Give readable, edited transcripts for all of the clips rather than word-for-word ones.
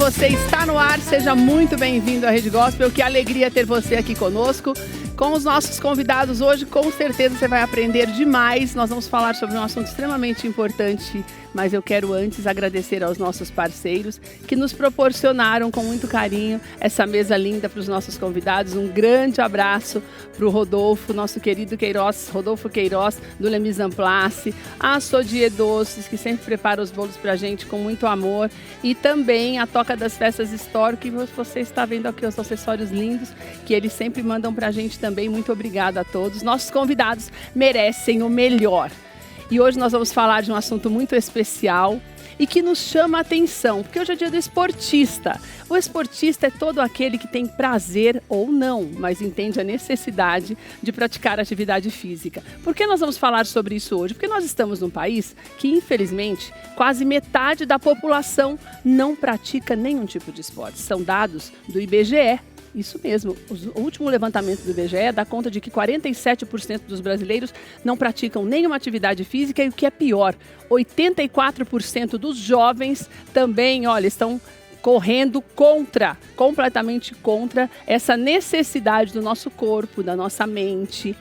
você, está no ar, seja muito bem-vindo à Rede Gospel, que alegria ter você aqui conosco. Com os nossos convidados hoje, com certeza você vai aprender demais. Nós vamos falar sobre um assunto extremamente importante, mas eu quero antes agradecer aos nossos parceiros que nos proporcionaram com muito carinho essa mesa linda para os nossos convidados. Um grande abraço para o Rodolfo, nosso querido Queiroz, Rodolfo Queiroz, do Le Mise en Place, a Sodier Doces, que sempre prepara os bolos para a gente com muito amor, e também a Toca das Festas Store, que você está vendo aqui os acessórios lindos, que eles sempre mandam para a gente também. Muito obrigada a todos. Nossos convidados merecem o melhor. E hoje nós vamos falar de um assunto muito especial e que nos chama a atenção, porque hoje é dia do esportista. O esportista é todo aquele que tem prazer ou não, mas entende a necessidade de praticar atividade física. Por que nós vamos falar sobre isso hoje? Porque nós estamos num país que, infelizmente, quase metade da população não pratica nenhum tipo de esporte. São dados do IBGE. Isso mesmo, o último levantamento do IBGE dá conta de que 47% dos brasileiros não praticam nenhuma atividade física e o que é pior, 84% dos jovens também, estão correndo completamente contra essa necessidade do nosso corpo, da nossa mente,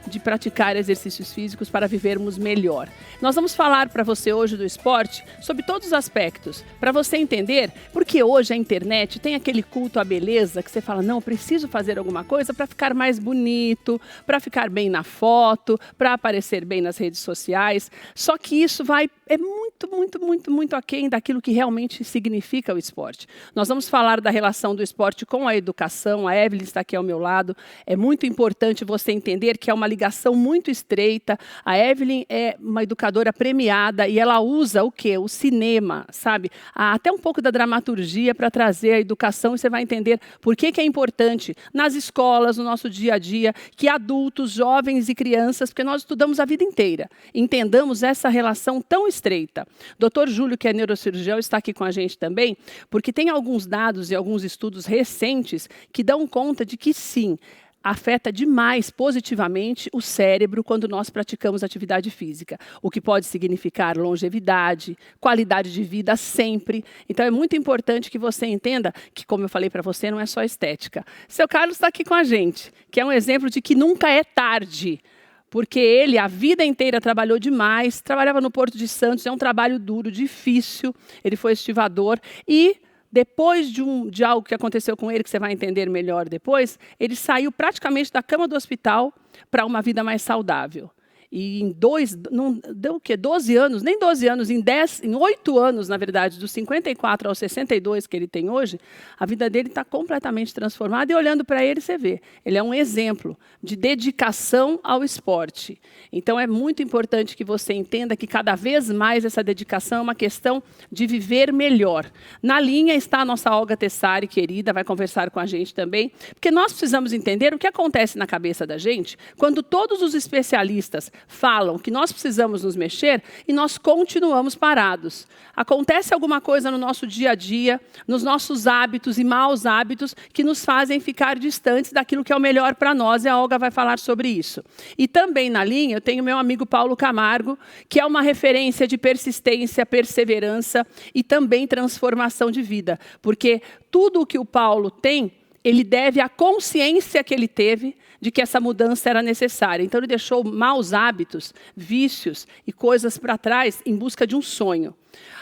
de praticar exercícios físicos para vivermos melhor. Nós vamos falar para você hoje do esporte sobre todos os aspectos, para você entender, porque hoje a internet tem aquele culto à beleza que você fala, não, preciso fazer alguma coisa para ficar mais bonito, para ficar bem na foto, para aparecer bem nas redes sociais, só que isso é muito aquém daquilo que realmente significa o esporte. Nós vamos falar da relação do esporte com a educação, a Evelyn está aqui ao meu lado, é muito importante você entender que é uma ligação muito estreita. A Evelyn é uma educadora premiada e ela usa o quê? O cinema, sabe? Até um pouco da dramaturgia para trazer a educação, e você vai entender por que é importante nas escolas, no nosso dia a dia, que adultos, jovens e crianças, porque nós estudamos a vida inteira, entendamos essa relação tão estreita. Dr. Júlio, que é neurocirurgião, está aqui com a gente também, porque tem alguns dados e alguns estudos recentes que dão conta de que sim, afeta demais positivamente o cérebro quando nós praticamos atividade física, o que pode significar longevidade, qualidade de vida sempre. Então é muito importante que você entenda que, como eu falei para você, não é só estética. Seu Carlos está aqui com a gente, que é um exemplo de que nunca é tarde, porque ele a vida inteira trabalhou demais, trabalhava no Porto de Santos, é um trabalho duro, difícil, ele foi estivador e depois de algo que aconteceu com ele, que você vai entender melhor depois, ele saiu praticamente da cama do hospital para uma vida mais saudável. E não deu o quê? 12 anos, nem 12 anos, em 8 anos, na verdade, dos 54 aos 62 que ele tem hoje, a vida dele está completamente transformada. E olhando para ele, você vê, ele é um exemplo de dedicação ao esporte. Então, é muito importante que você entenda que cada vez mais essa dedicação é uma questão de viver melhor. Na linha está a nossa Olga Tessari, querida, vai conversar com a gente também, porque nós precisamos entender o que acontece na cabeça da gente quando todos os especialistas falam que nós precisamos nos mexer e nós continuamos parados. Acontece alguma coisa no nosso dia a dia, nos nossos hábitos e maus hábitos que nos fazem ficar distantes daquilo que é o melhor para nós, e a Olga vai falar sobre isso. E também na linha eu tenho meu amigo Paulo Camargo, que é uma referência de persistência, perseverança e também transformação de vida, porque tudo o que o Paulo tem, ele deve à consciência que ele teve de que essa mudança era necessária. Então, ele deixou maus hábitos, vícios e coisas para trás em busca de um sonho.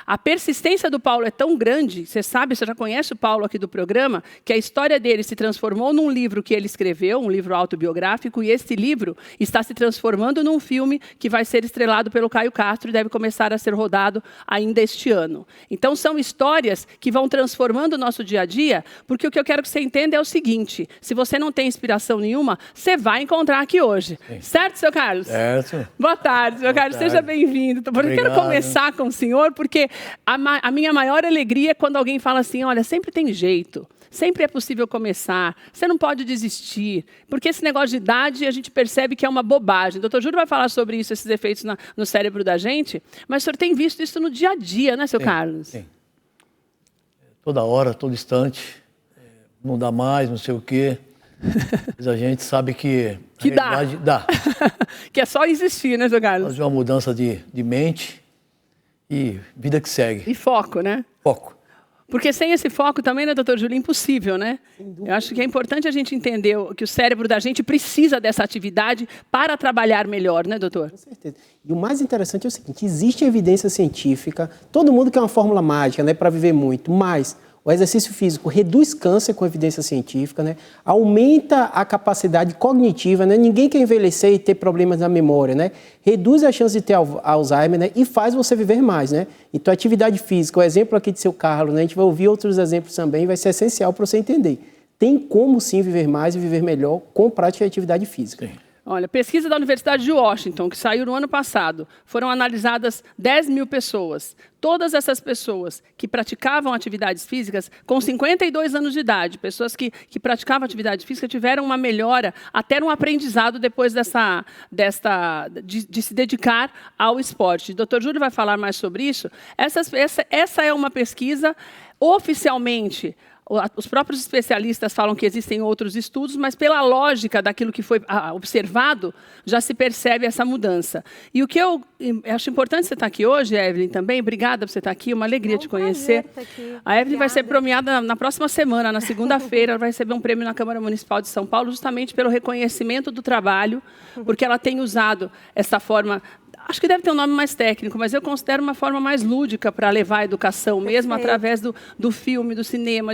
A persistência do Paulo é tão grande, você sabe, você já conhece o Paulo aqui do programa, que a história dele se transformou num livro que ele escreveu, um livro autobiográfico, e esse livro está se transformando num filme que vai ser estrelado pelo Caio Castro e deve começar a ser rodado ainda este ano. Então, são histórias que vão transformando o nosso dia a dia, porque o que eu quero que você entenda é o seguinte, se você não tem inspiração nenhuma, você vai encontrar aqui hoje. Sim. Certo, seu Carlos? Certo. Boa tarde, seu Carlos. Seja bem-vindo. Eu quero começar com o senhor, porque a minha maior alegria é quando alguém fala assim, olha, sempre tem jeito, sempre é possível começar, você não pode desistir, porque esse negócio de idade a gente percebe que é uma bobagem. O Dr. Júlio vai falar sobre isso, esses efeitos no cérebro da gente, mas o senhor tem visto isso no dia a dia, né, seu Carlos? Sim. Toda hora, todo instante, não dá mais, não sei o quê. Mas a gente sabe que dá. Que é só existir, né, seu Carlos? Fazer uma mudança de mente e vida que segue. E foco, né? Foco. Porque sem esse foco também, né, doutor Júlio, é impossível, né? Eu acho que é importante a gente entender que o cérebro da gente precisa dessa atividade para trabalhar melhor, né, doutor? Com certeza. E o mais interessante é o seguinte, existe evidência científica, todo mundo quer uma fórmula mágica, né, para viver muito, mas o exercício físico reduz câncer com evidência científica, né? Aumenta a capacidade cognitiva, né? Ninguém quer envelhecer e ter problemas na memória, né? Reduz a chance de ter Alzheimer, né? E faz você viver mais, né? Então, a atividade física, o exemplo aqui de seu Carlos, né? A gente vai ouvir outros exemplos também, vai ser essencial para você entender. Tem como sim viver mais e viver melhor com prática de atividade física. Sim. Olha, pesquisa da Universidade de Washington, que saiu no ano passado, foram analisadas 10 mil pessoas. Todas essas pessoas que praticavam atividades físicas, com 52 anos de idade, pessoas que praticavam atividade física, tiveram uma melhora, até um aprendizado depois de se dedicar ao esporte. O Dr. Júlio vai falar mais sobre isso. Essa é uma pesquisa oficialmente. Os próprios especialistas falam que existem outros estudos, mas pela lógica daquilo que foi observado, já se percebe essa mudança. E o que eu acho importante você estar aqui hoje, Evelyn, também, obrigada por você estar aqui, uma alegria te conhecer. A Evelyn vai ser premiada na próxima semana, na segunda-feira, ela vai receber um prêmio na Câmara Municipal de São Paulo, justamente pelo reconhecimento do trabalho, porque ela tem usado essa forma... Acho que deve ter um nome mais técnico, mas eu considero uma forma mais lúdica para levar a educação, mesmo através do filme, do cinema,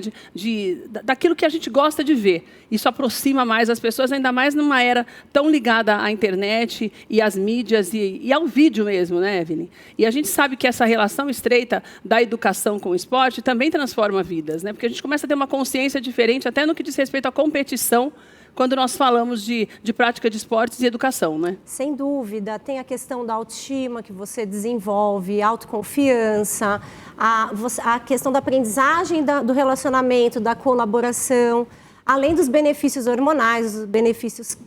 daquilo que a gente gosta de ver. Isso aproxima mais as pessoas, ainda mais numa era tão ligada à internet e às mídias e ao vídeo mesmo, né, Evelyn? E a gente sabe que essa relação estreita da educação com o esporte também transforma vidas, né? Porque a gente começa a ter uma consciência diferente, até no que diz respeito à competição, quando nós falamos de prática de esportes e educação, né? Sem dúvida. Tem a questão da autoestima que você desenvolve, autoconfiança, a questão da aprendizagem do relacionamento, da colaboração, além dos benefícios hormonais, dos benefícios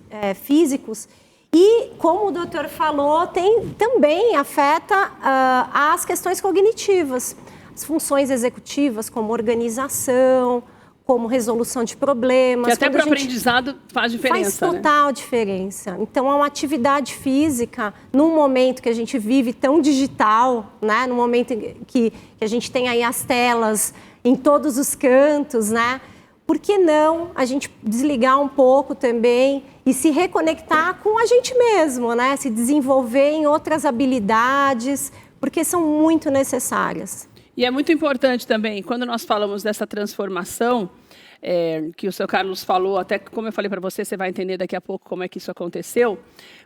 físicos. E, como o doutor falou, também afeta as questões cognitivas, as funções executivas, como organização, como resolução de problemas. Que até para o aprendizado faz diferença, faz total diferença. Então, é uma atividade física, num momento que a gente vive tão digital, né? No momento que a gente tem aí as telas em todos os cantos, né? Por que não a gente desligar um pouco também e se reconectar com a gente mesmo, né? Se desenvolver em outras habilidades, porque são muito necessárias. E é muito importante também, quando nós falamos dessa transformação, que o seu Carlos falou, até como eu falei para você, você vai entender daqui a pouco como é que isso aconteceu.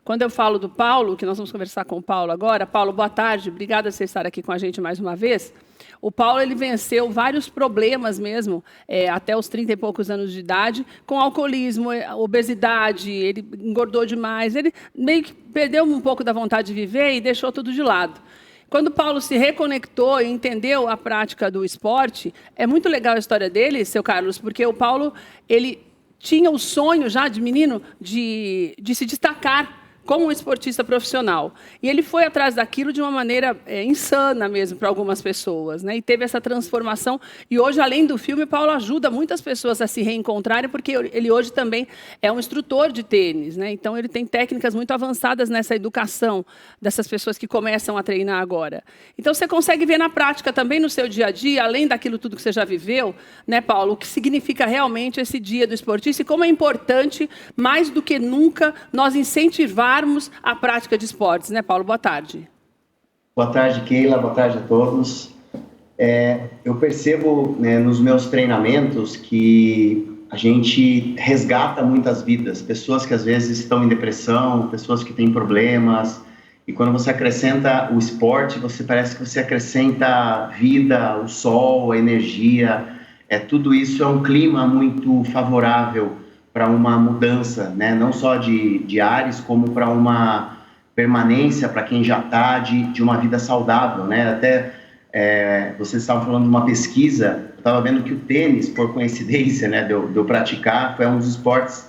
Quando eu falo do Paulo, que nós vamos conversar com o Paulo agora. Paulo, boa tarde, obrigada por você estar aqui com a gente mais uma vez. O Paulo, ele venceu vários problemas mesmo, até os 30 e poucos anos de idade, com alcoolismo, obesidade, ele engordou demais, ele meio que perdeu um pouco da vontade de viver e deixou tudo de lado. Quando Paulo se reconectou e entendeu a prática do esporte, é muito legal a história dele, seu Carlos, porque o Paulo, ele tinha o sonho já de menino de se destacar como um esportista profissional. E ele foi atrás daquilo de uma maneira insana mesmo para algumas pessoas, né? E teve essa transformação. E hoje, além do filme, Paulo ajuda muitas pessoas a se reencontrarem, porque ele hoje também é um instrutor de tênis, né? Então, ele tem técnicas muito avançadas nessa educação dessas pessoas que começam a treinar agora. Então, você consegue ver na prática também no seu dia a dia, além daquilo tudo que você já viveu, né, Paulo, o que significa realmente esse dia do esportista e como é importante, mais do que nunca, nós incentivarmos a prática de esportes, né, Paulo? Boa tarde. Boa tarde, Keila. Boa tarde a todos. Eu percebo, né, nos meus treinamentos que a gente resgata muitas vidas, pessoas que às vezes estão em depressão, pessoas que têm problemas, e quando você acrescenta o esporte, parece que você acrescenta a vida, o sol, a energia, tudo isso é um clima muito favorável para uma mudança, né? Não só de ares, como para uma permanência para quem já está de uma vida saudável, né? Até vocês estavam falando de uma pesquisa, eu estava vendo que o tênis, por coincidência, né, de eu praticar, foi um dos esportes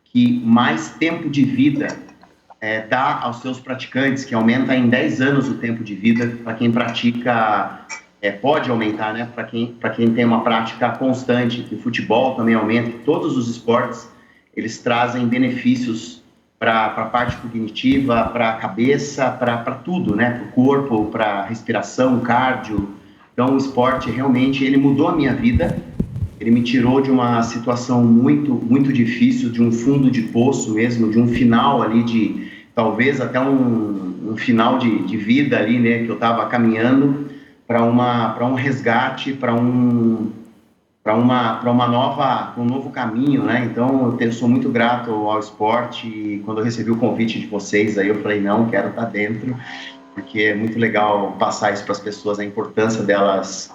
que mais tempo de vida dá aos seus praticantes, que aumenta em 10 anos o tempo de vida para quem pratica. Pode aumentar, né? Para quem tem uma prática constante, o futebol também aumenta, todos os esportes, eles trazem benefícios para a parte cognitiva, para a cabeça, para tudo, né? Para o corpo, para a respiração, cardio, Então, o esporte realmente, ele mudou a minha vida, ele me tirou de uma situação muito, muito difícil, de um fundo de poço mesmo, de um final ali de, talvez até um final de vida ali, né, que eu estava caminhando para um resgate, para um novo caminho, né? Então, eu sou muito grato ao esporte e quando eu recebi o convite de vocês, aí eu falei, não, quero estar dentro, porque é muito legal passar isso para as pessoas, a importância delas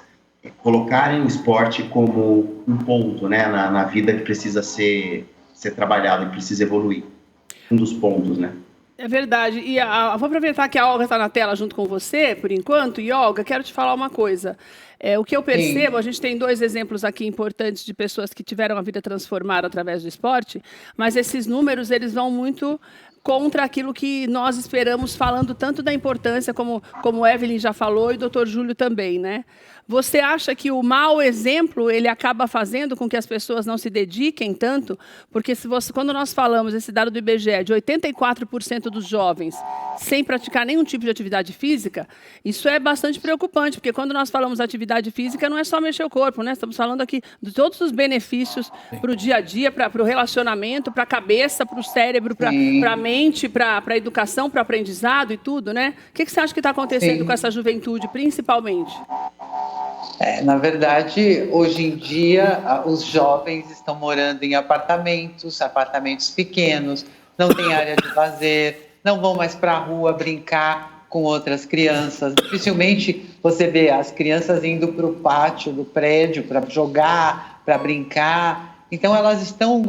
colocarem o esporte como um ponto, né, na vida que precisa ser trabalhado e precisa evoluir. Um dos pontos, né? É verdade. E vou aproveitar que a Olga está na tela junto com você, por enquanto. E, Olga, quero te falar uma coisa. O que eu percebo, a gente tem 2 exemplos aqui importantes de pessoas que tiveram a vida transformada através do esporte, mas esses números, eles vão muito contra aquilo que nós esperamos, falando tanto da importância, como o Evelyn já falou, e o Dr. Júlio também, né? Você acha que o mau exemplo, ele acaba fazendo com que as pessoas não se dediquem tanto? Porque quando nós falamos, esse dado do IBGE, de 84% dos jovens sem praticar nenhum tipo de atividade física, isso é bastante preocupante, porque quando nós falamos atividade física, não é só mexer o corpo, né? Estamos falando aqui de todos os benefícios para o dia a dia, para o relacionamento, para a cabeça, para o cérebro, para a mente, para a educação, para o aprendizado e tudo, né? O que você acha que está acontecendo com essa juventude, principalmente? Na verdade, hoje em dia, os jovens estão morando em apartamentos pequenos, não tem área de lazer, não vão mais para a rua brincar com outras crianças. Dificilmente você vê as crianças indo para o pátio do prédio para jogar, para brincar. Então, elas estão,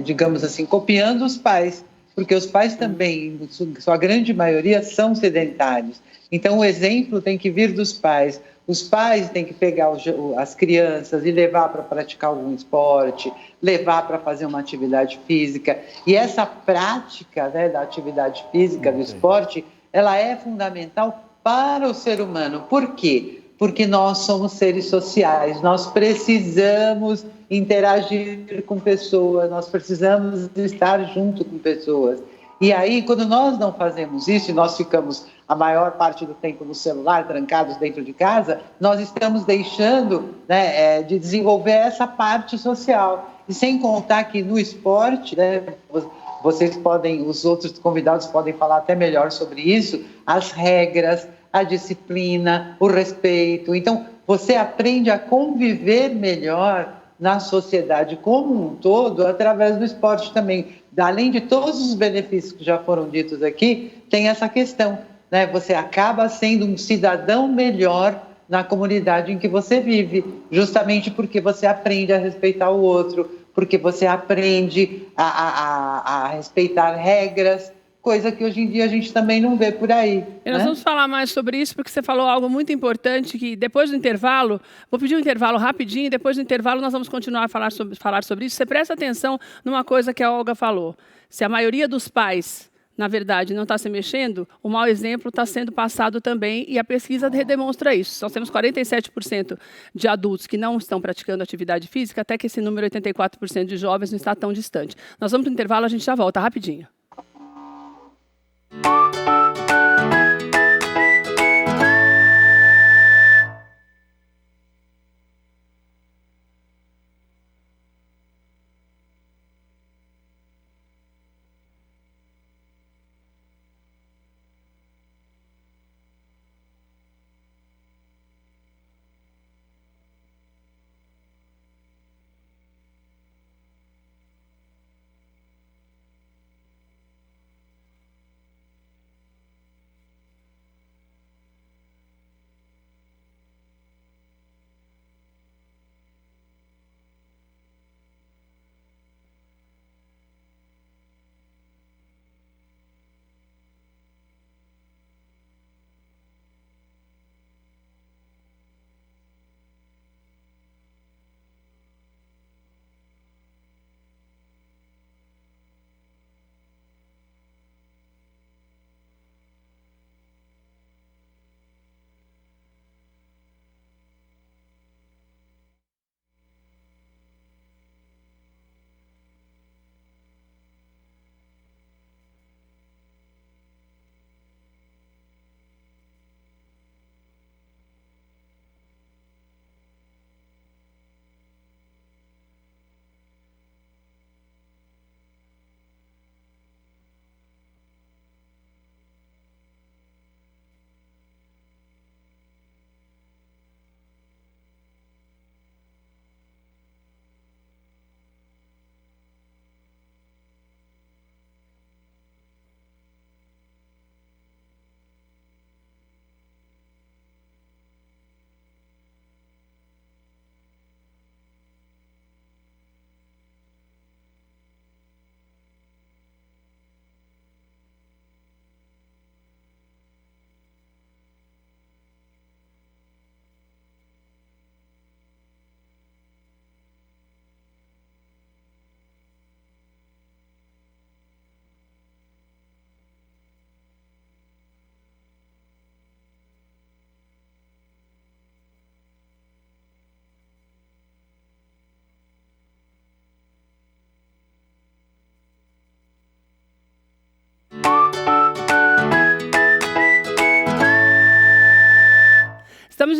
digamos assim, copiando os pais, porque os pais também, sua grande maioria, são sedentários. Então, o exemplo tem que vir dos pais. Os pais têm que pegar as crianças e levar para praticar algum esporte, levar para fazer uma atividade física. E essa prática, né, da atividade física, do esporte, ela é fundamental para o ser humano. Por quê? Porque nós somos seres sociais, nós precisamos interagir com pessoas, nós precisamos estar junto com pessoas. E aí, quando nós não fazemos isso e nós ficamos a maior parte do tempo no celular, trancados dentro de casa, nós estamos deixando, né, de desenvolver essa parte social. E sem contar que no esporte, né, os outros convidados podem falar até melhor sobre isso, as regras, a disciplina, o respeito. Então, você aprende a conviver melhor na sociedade como um todo através do esporte também. Além de todos os benefícios que já foram ditos aqui, tem essa questão, né? Você acaba sendo um cidadão melhor na comunidade em que você vive, justamente porque você aprende a respeitar o outro, porque você aprende a respeitar regras, coisa que hoje em dia a gente também não vê por aí. E nós vamos falar mais sobre isso, porque você falou algo muito importante, que depois do intervalo, vou pedir um intervalo rapidinho, e depois do intervalo nós vamos continuar a falar sobre isso. Você presta atenção numa coisa que a Olga falou. Se a maioria dos pais, na verdade, não está se mexendo, o mau exemplo está sendo passado também, e a pesquisa demonstra isso. Nós temos 47% de adultos que não estão praticando atividade física, até que esse número 84% de jovens não está tão distante. Nós vamos para o intervalo, a gente já volta rapidinho.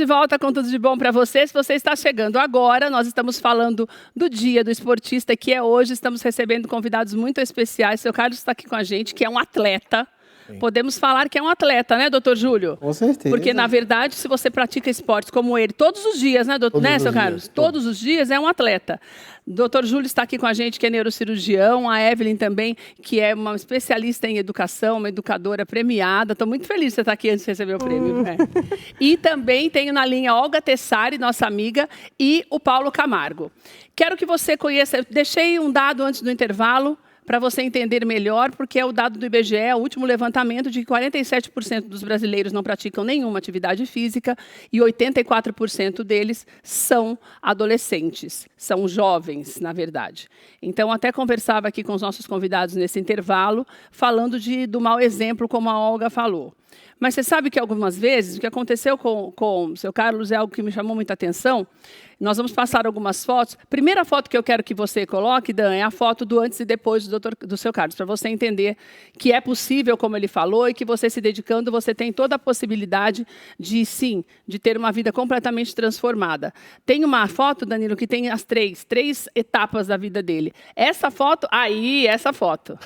de volta com tudo de bom para você. Se você está chegando agora, nós estamos falando do Dia do Esportista, que é hoje. Estamos recebendo convidados muito especiais. Seu Carlos está aqui com a gente, que é um atleta. Sim. Podemos falar que é um atleta, né, doutor Júlio? Com certeza. Porque, na verdade, se você pratica esportes como ele, todos os dias, né, doutor? Né, seu Carlos? Todos os dias é um atleta. Doutor Júlio está aqui com a gente, que é neurocirurgião. A Evelyn também, que é uma especialista em educação, uma educadora premiada. Estou muito feliz de você estar aqui antes de receber o prêmio. Né? E também tenho na linha Olga Tessari, nossa amiga, e o Paulo Camargo. Quero que você conheça, eu deixei um dado antes do intervalo, para você entender melhor, porque é o dado do IBGE, o último levantamento de que 47% dos brasileiros não praticam nenhuma atividade física e 84% deles são adolescentes, são jovens, na verdade. Então, até conversava aqui com os nossos convidados nesse intervalo, falando do mau exemplo, como a Olga falou. Mas você sabe que algumas vezes, o que aconteceu com o seu Carlos é algo que me chamou muita atenção. Nós vamos passar algumas fotos. Primeira foto que eu quero que você coloque, Dan, é a foto do antes e depois do seu Carlos, para você entender que é possível, como ele falou, e que você se dedicando, você tem toda a possibilidade de, sim, de ter uma vida completamente transformada. Tem uma foto, Danilo, que tem as três etapas da vida dele. Essa foto, essa foto.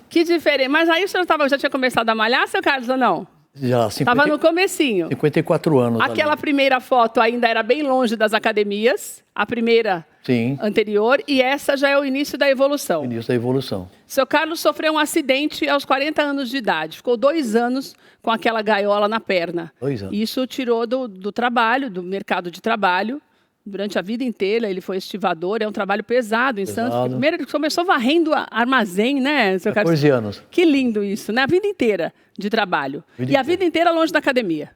Que diferente. Mas aí o senhor já tinha começado a malhar, seu Carlos, ou não? Já, Estava no comecinho. 54 anos. Aquela ali. Primeira foto ainda era bem longe das academias, a primeira Sim. anterior, e essa já é o início da evolução. O início da evolução. Seu Carlos sofreu um acidente aos 40 anos de idade. Ficou 2 anos com aquela gaiola na perna. 2 anos. Isso tirou do trabalho, do mercado de trabalho. Durante a vida inteira, ele foi estivador, é um trabalho pesado em Santos. Primeiro, ele começou varrendo armazém, né, seu Carlos? 14 anos. Que lindo isso, né? A vida inteira de trabalho. A vida inteira longe da academia.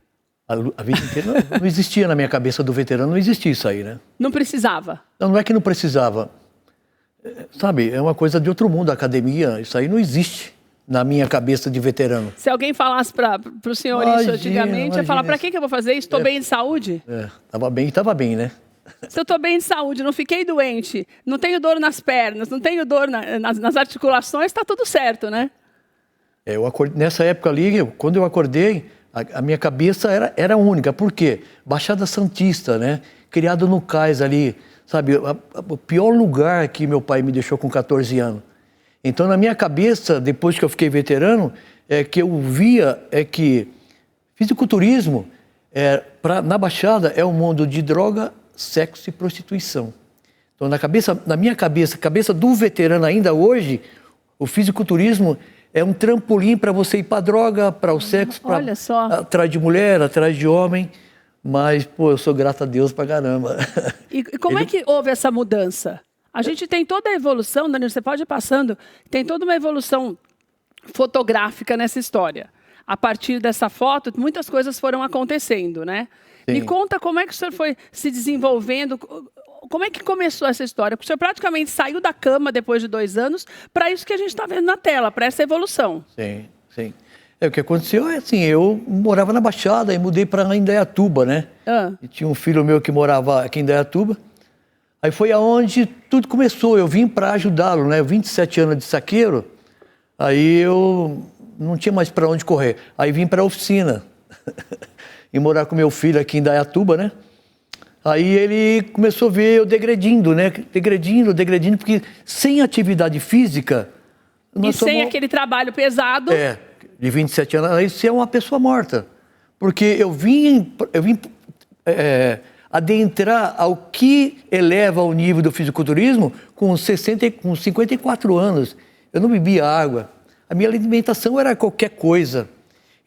A vida inteira não existia na minha cabeça do veterano, não existia isso aí, né? Não precisava? Não é que não precisava. Sabe, é uma coisa de outro mundo, a academia, isso aí não existe na minha cabeça de veterano. Se alguém falasse para o senhor isso antigamente, ia falar, para que eu vou fazer isso? Estou bem de saúde? Estava bem, né? Se eu estou bem de saúde, não fiquei doente, não tenho dor nas pernas, não tenho dor nas articulações, está tudo certo, né? Eu acordei, nessa época ali, quando eu acordei, a minha cabeça era única. Por quê? Baixada Santista, né? Criado no cais ali, sabe? O pior lugar que meu pai me deixou com 14 anos. Então, na minha cabeça, depois que eu fiquei veterano, que eu via que fisiculturismo, na Baixada, é um mundo de droga, sexo e prostituição. Então, na minha cabeça do veterano ainda hoje, o fisiculturismo é um trampolim para você ir para a droga, para o sexo, atrás de mulher, atrás de homem. Mas, pô, eu sou grato a Deus pra caramba. E como é que houve essa mudança? A gente tem toda a evolução, Danilo, você pode ir passando, tem toda uma evolução fotográfica nessa história. A partir dessa foto, muitas coisas foram acontecendo, né? Sim. Me conta como é que o senhor foi se desenvolvendo, como é que começou essa história? Porque o senhor praticamente saiu da cama depois de 2 anos para isso que a gente está vendo na tela, para essa evolução. Sim, sim. O que aconteceu é assim, eu morava na Baixada e mudei para Indaiatuba, né? E tinha um filho meu que morava aqui em Indaiatuba. Aí foi aonde tudo começou, eu vim para ajudá-lo, né? 27 anos de saqueiro, aí eu não tinha mais para onde correr. Aí vim para a oficina e morar com meu filho aqui em Indaiatuba, né? Aí ele começou a ver eu degredindo, né? Degredindo, porque sem atividade física... E sem aquele trabalho pesado... De 27 anos, aí você é uma pessoa morta. Porque eu vim adentrar ao que eleva o nível do fisiculturismo com 54 anos. Eu não bebia água. A minha alimentação era qualquer coisa.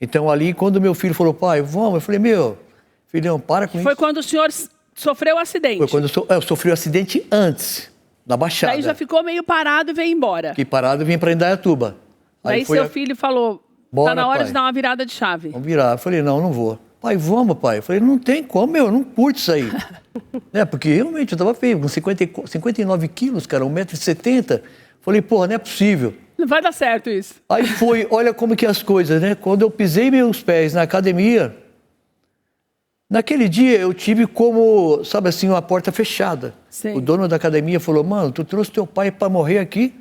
Então ali, quando meu filho falou, pai, vamos, eu falei, meu, filhão, para com isso. Foi quando o senhor sofreu o acidente? Foi quando eu sofri o acidente antes, na Baixada. Aí já ficou meio parado e veio embora. Fiquei parado e vim para Indaiatuba. Aí seu filho falou... Bora, tá na hora pai. De dar uma virada de chave. Vamos virar. Eu falei, não falei, pai, vamos, pai. Eu falei, não tem como, eu não curto isso aí. Porque realmente eu tava feio, com 59 quilos, cara, 1,70 m. Falei, porra, não é possível. Não vai dar certo isso. Aí foi, olha como que as coisas, né? Quando eu pisei meus pés na academia, Naquele dia eu tive como, sabe assim, uma porta fechada. Sim. O dono da academia falou, mano, tu trouxe teu pai para morrer aqui?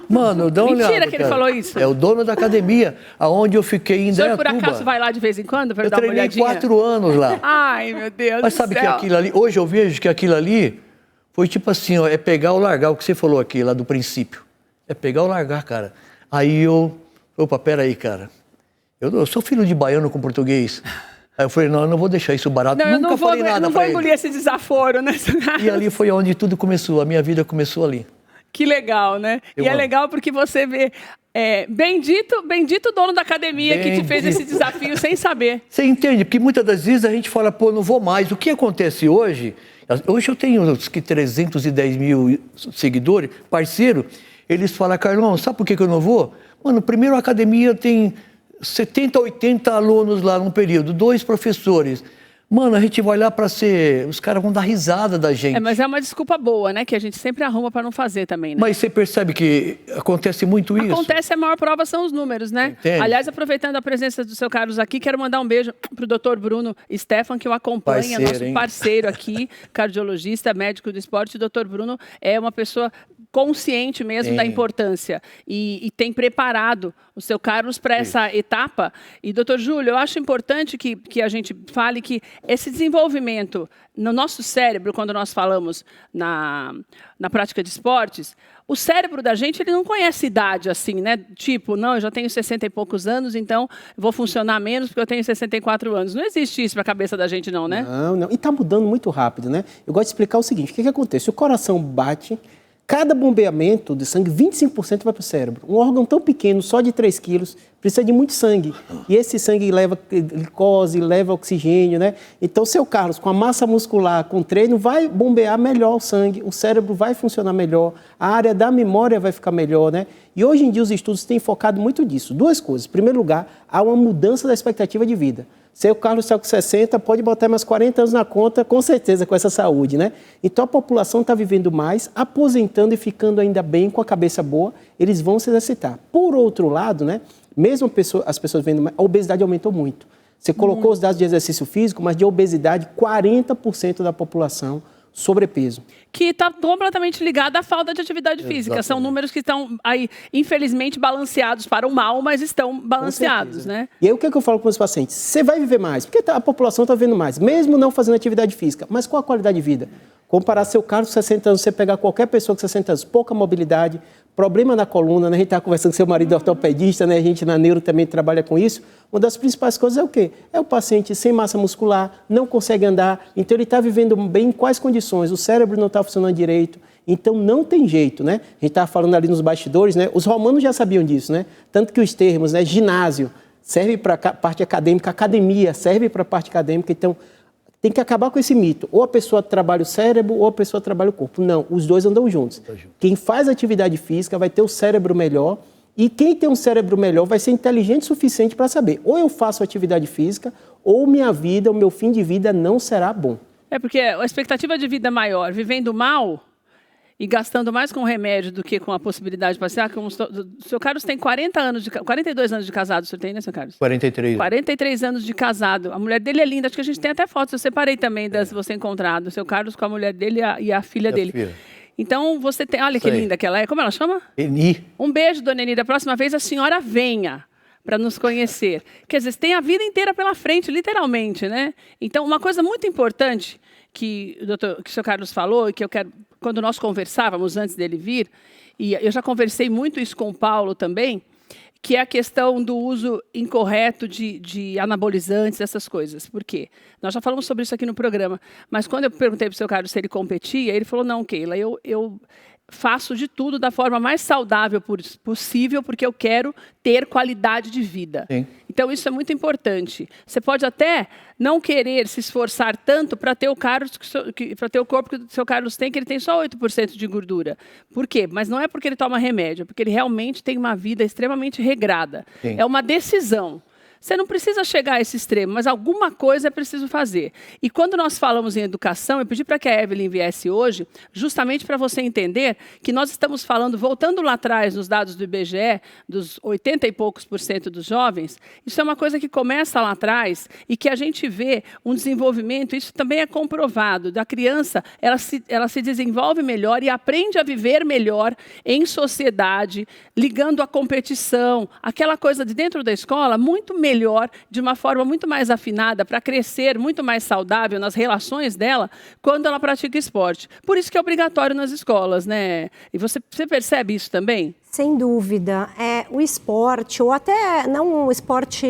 Mano, dá uma olhada. Mentira que ele cara. falou isso. É o dono da academia, aonde eu fiquei em O senhor, Indaiatuba. por acaso, vai lá de vez em quando para Eu dar uma treinei olhadinha? 4 anos lá. Ai, meu Deus Mas do sabe que céu. aquilo ali, hoje eu vejo que aquilo ali foi tipo assim, ó, é pegar ou largar, o que você falou aqui lá do princípio. É pegar ou largar, cara. Aí opa, peraí, cara. Eu sou filho de baiano com português. Aí eu falei, não, eu não vou deixar isso barato. Não, eu Nunca não vou, falei nada não vou pra ele. engolir esse desaforo, né? E ali foi onde tudo começou, a minha vida começou ali. Que legal, né? Eu e é amo. legal porque você vê... bendito dono da academia que te fez esse desafio sem saber. Você entende? Porque muitas das vezes a gente fala, pô, não vou mais. O que acontece hoje? Hoje eu tenho uns que 310 mil seguidores, parceiro. Eles falam, Carlão, sabe por que eu não vou? Mano, primeiro a academia tem 70, 80 alunos lá num período, 2 professores. Mano, a gente vai lá para ser... Os caras vão dar risada da gente. Mas é uma desculpa boa, né? Que a gente sempre arruma para não fazer também, né? Mas você percebe que acontece muito isso? Acontece, a maior prova são os números, né? Entende? Aliás, aproveitando a presença do seu Carlos aqui, quero mandar um beijo pro Dr. Bruno Stefan, que eu acompanho, Parceiro, nosso hein? parceiro aqui, cardiologista, médico do esporte. O Dr. Bruno é uma pessoa consciente mesmo da importância e tem preparado o seu Carlos para essa etapa. E, doutor Júlio, eu acho importante que a gente fale que esse desenvolvimento no nosso cérebro, quando nós falamos na prática de esportes, o cérebro da gente, ele não conhece idade assim, né? Tipo, não, eu já tenho 60 e poucos anos, então vou funcionar menos porque eu tenho 64 anos. Não existe isso para a cabeça da gente não, né? Não. E está mudando muito rápido, né? Eu gosto de explicar o seguinte, o que acontece? O coração bate, cada bombeamento de sangue, 25% vai para o cérebro. Um órgão tão pequeno, só de 3 quilos, precisa de muito sangue. E esse sangue leva glicose, leva oxigênio, né? Então, seu Carlos, com a massa muscular, com treino, vai bombear melhor o sangue, o cérebro vai funcionar melhor, a área da memória vai ficar melhor, né? E hoje em dia os estudos têm focado muito nisso. 2 coisas. Em primeiro lugar, há uma mudança da expectativa de vida. Seu Carlos está com 60, pode botar mais 40 anos na conta, com certeza, com essa saúde, né? Então, a população está vivendo mais, aposentando e ficando ainda bem, com a cabeça boa, eles vão se exercitar. Por outro lado, né? Mesmo as pessoas vendo mais, a obesidade aumentou muito. Você colocou os dados de exercício físico, mas de obesidade, 40% da população sobrepeso. Que está completamente ligada à falta de atividade física. Exatamente. São números que estão aí, infelizmente, balanceados para o mal, mas estão balanceados, né? E aí o que eu falo com os pacientes? Você vai viver mais, porque a população está vivendo mais, mesmo não fazendo atividade física. Mas qual a qualidade de vida? Comparar seu Carlos com 60 anos, você pegar qualquer pessoa com 60 anos, pouca mobilidade, problema na coluna, né? A gente estava conversando com seu marido ortopedista, né? A gente na neuro também trabalha com isso. Uma das principais coisas é o quê? É o paciente sem massa muscular, não consegue andar, então ele está vivendo bem em quais condições? O cérebro não está funcionando direito, então não tem jeito, né? A gente estava falando ali nos bastidores, né? Os romanos já sabiam disso, né? Tanto que os termos, né? Ginásio serve para a parte acadêmica, academia serve para a parte acadêmica, então tem que acabar com esse mito. Ou a pessoa trabalha o cérebro ou a pessoa trabalha o corpo. Não, os dois andam juntos. Quem faz atividade física vai ter o cérebro melhor e quem tem um cérebro melhor vai ser inteligente o suficiente para saber ou eu faço atividade física ou minha vida, o meu fim de vida não será bom. É porque a expectativa de vida maior, vivendo mal e gastando mais com remédio do que com a possibilidade de passear. O seu Carlos tem 42 anos de casado, o senhor tem, né, seu Carlos? 43. 43 anos de casado. A mulher dele é linda, acho que a gente tem até fotos, eu separei também das você encontrado. O seu Carlos com a mulher dele e a filha dele. Filha. Então, você tem... Olha que Isso aí. linda que ela é. Como ela chama? Eni. Um beijo, dona Eni. Da próxima vez a senhora venha para nos conhecer. Quer dizer, você tem a vida inteira pela frente, literalmente, né? Então, uma coisa muito importante que o seu Carlos falou e que eu quero... Quando nós conversávamos antes dele vir, e eu já conversei muito isso com o Paulo também, que é a questão do uso incorreto de anabolizantes, essas coisas. Por quê? Nós já falamos sobre isso aqui no programa, mas quando eu perguntei para o seu Carlos se ele competia, ele falou, não, Keila, eu faço de tudo da forma mais saudável possível, porque eu quero ter qualidade de vida. Sim. Então, isso é muito importante. Você pode até não querer se esforçar tanto para ter o corpo que o seu Carlos tem, que ele tem só 8% de gordura. Por quê? Mas não é porque ele toma remédio, é porque ele realmente tem uma vida extremamente regrada. Sim. É uma decisão. Você não precisa chegar a esse extremo, mas alguma coisa é preciso fazer. E quando nós falamos em educação, eu pedi para que a Evelyn viesse hoje, justamente para você entender que nós estamos falando, voltando lá atrás nos dados do IBGE, dos 80 e poucos % dos jovens, isso é uma coisa que começa lá atrás e que a gente vê um desenvolvimento, isso também é comprovado, da criança, ela se desenvolve melhor e aprende a viver melhor em sociedade, ligando à competição, aquela coisa de dentro da escola, muito melhor, de uma forma muito mais afinada, para crescer muito mais saudável nas relações dela, quando ela pratica esporte. Por isso que é obrigatório nas escolas, né? E você percebe isso também? Sem dúvida. O esporte, ou até não um esporte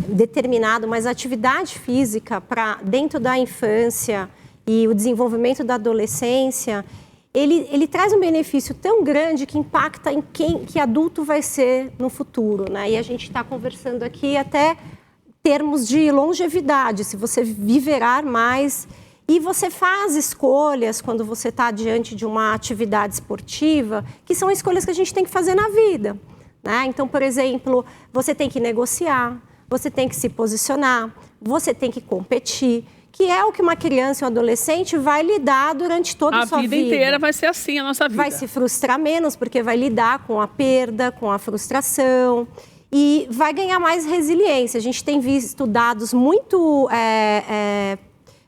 determinado, mas a atividade física para dentro da infância e o desenvolvimento da adolescência, ele traz um benefício tão grande que impacta em que adulto vai ser no futuro, né? E a gente está conversando aqui até termos de longevidade, se você viverá mais. E você faz escolhas quando você está diante de uma atividade esportiva, que são escolhas que a gente tem que fazer na vida, né? Então, por exemplo, você tem que negociar, você tem que se posicionar, você tem que competir, que é o que uma criança ou um adolescente vai lidar durante toda a sua vida. A vida inteira vai ser assim, a nossa vida. Vai se frustrar menos, porque vai lidar com a perda, com a frustração, e vai ganhar mais resiliência. A gente tem visto dados muito,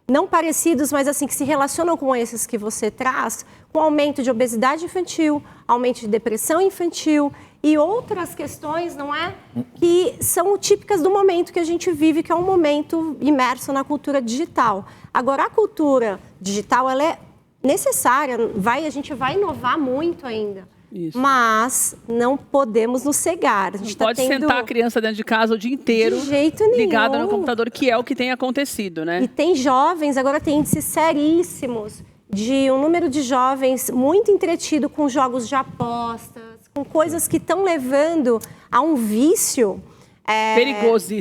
não parecidos, mas assim, que se relacionam com esses que você traz, com aumento de obesidade infantil, aumento de depressão infantil, e outras questões, não é? Que são típicas do momento que a gente vive, que é um momento imerso na cultura digital. Agora, a cultura digital, ela é necessária, a gente vai inovar muito ainda. Isso. Mas não podemos nos cegar. A gente não pode sentar a criança dentro de casa o dia inteiro, de jeito nenhum, ligada no computador, que é o que tem acontecido, né? E tem jovens, agora tem índices seríssimos, de um número de jovens muito entretido com jogos de apostas, com coisas que estão levando a um vício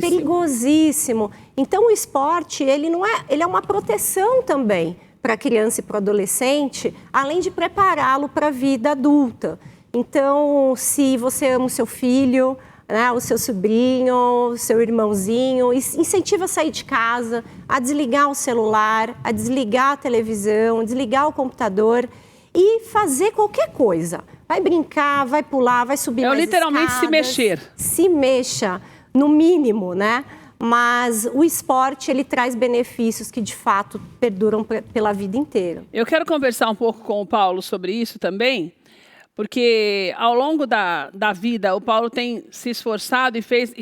perigosíssimo. Então, o esporte, ele é uma proteção também para a criança e para o adolescente, além de prepará-lo para a vida adulta. Então, se você ama o seu filho, né, o seu sobrinho, o seu irmãozinho, incentiva a sair de casa, a desligar o celular, a desligar a televisão, a desligar o computador e fazer qualquer coisa. Vai brincar, vai pular, vai subir mais literalmente escadas, se mexer. Se mexa, no mínimo, né? Mas o esporte, ele traz benefícios que, de fato, perduram pela vida inteira. Eu quero conversar um pouco com o Paulo sobre isso também, porque ao longo da vida, o Paulo tem se esforçado e fez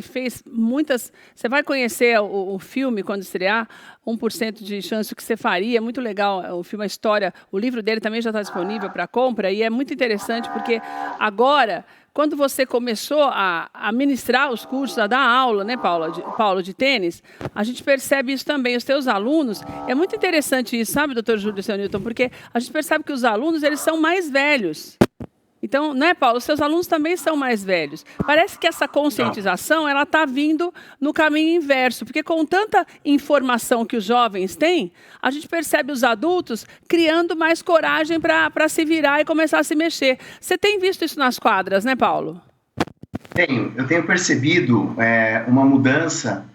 muitas... Você vai conhecer o filme quando estrear, 1% de chance que você faria, muito legal o filme, a história, o livro dele também já está disponível para compra, e é muito interessante porque agora... Quando você começou a ministrar os cursos, a dar aula, né, Paulo, de tênis, a gente percebe isso também. Os teus alunos, é muito interessante isso, sabe, doutor Júlio Seu Newton? Porque a gente percebe que os alunos, eles são mais velhos. Então, né, Paulo, os seus alunos também são mais velhos. Parece que essa conscientização, ela está vindo no caminho inverso, porque com tanta informação que os jovens têm, a gente percebe os adultos criando mais coragem para se virar e começar a se mexer. Você tem visto isso nas quadras, né, Paulo? Eu tenho percebido uma mudança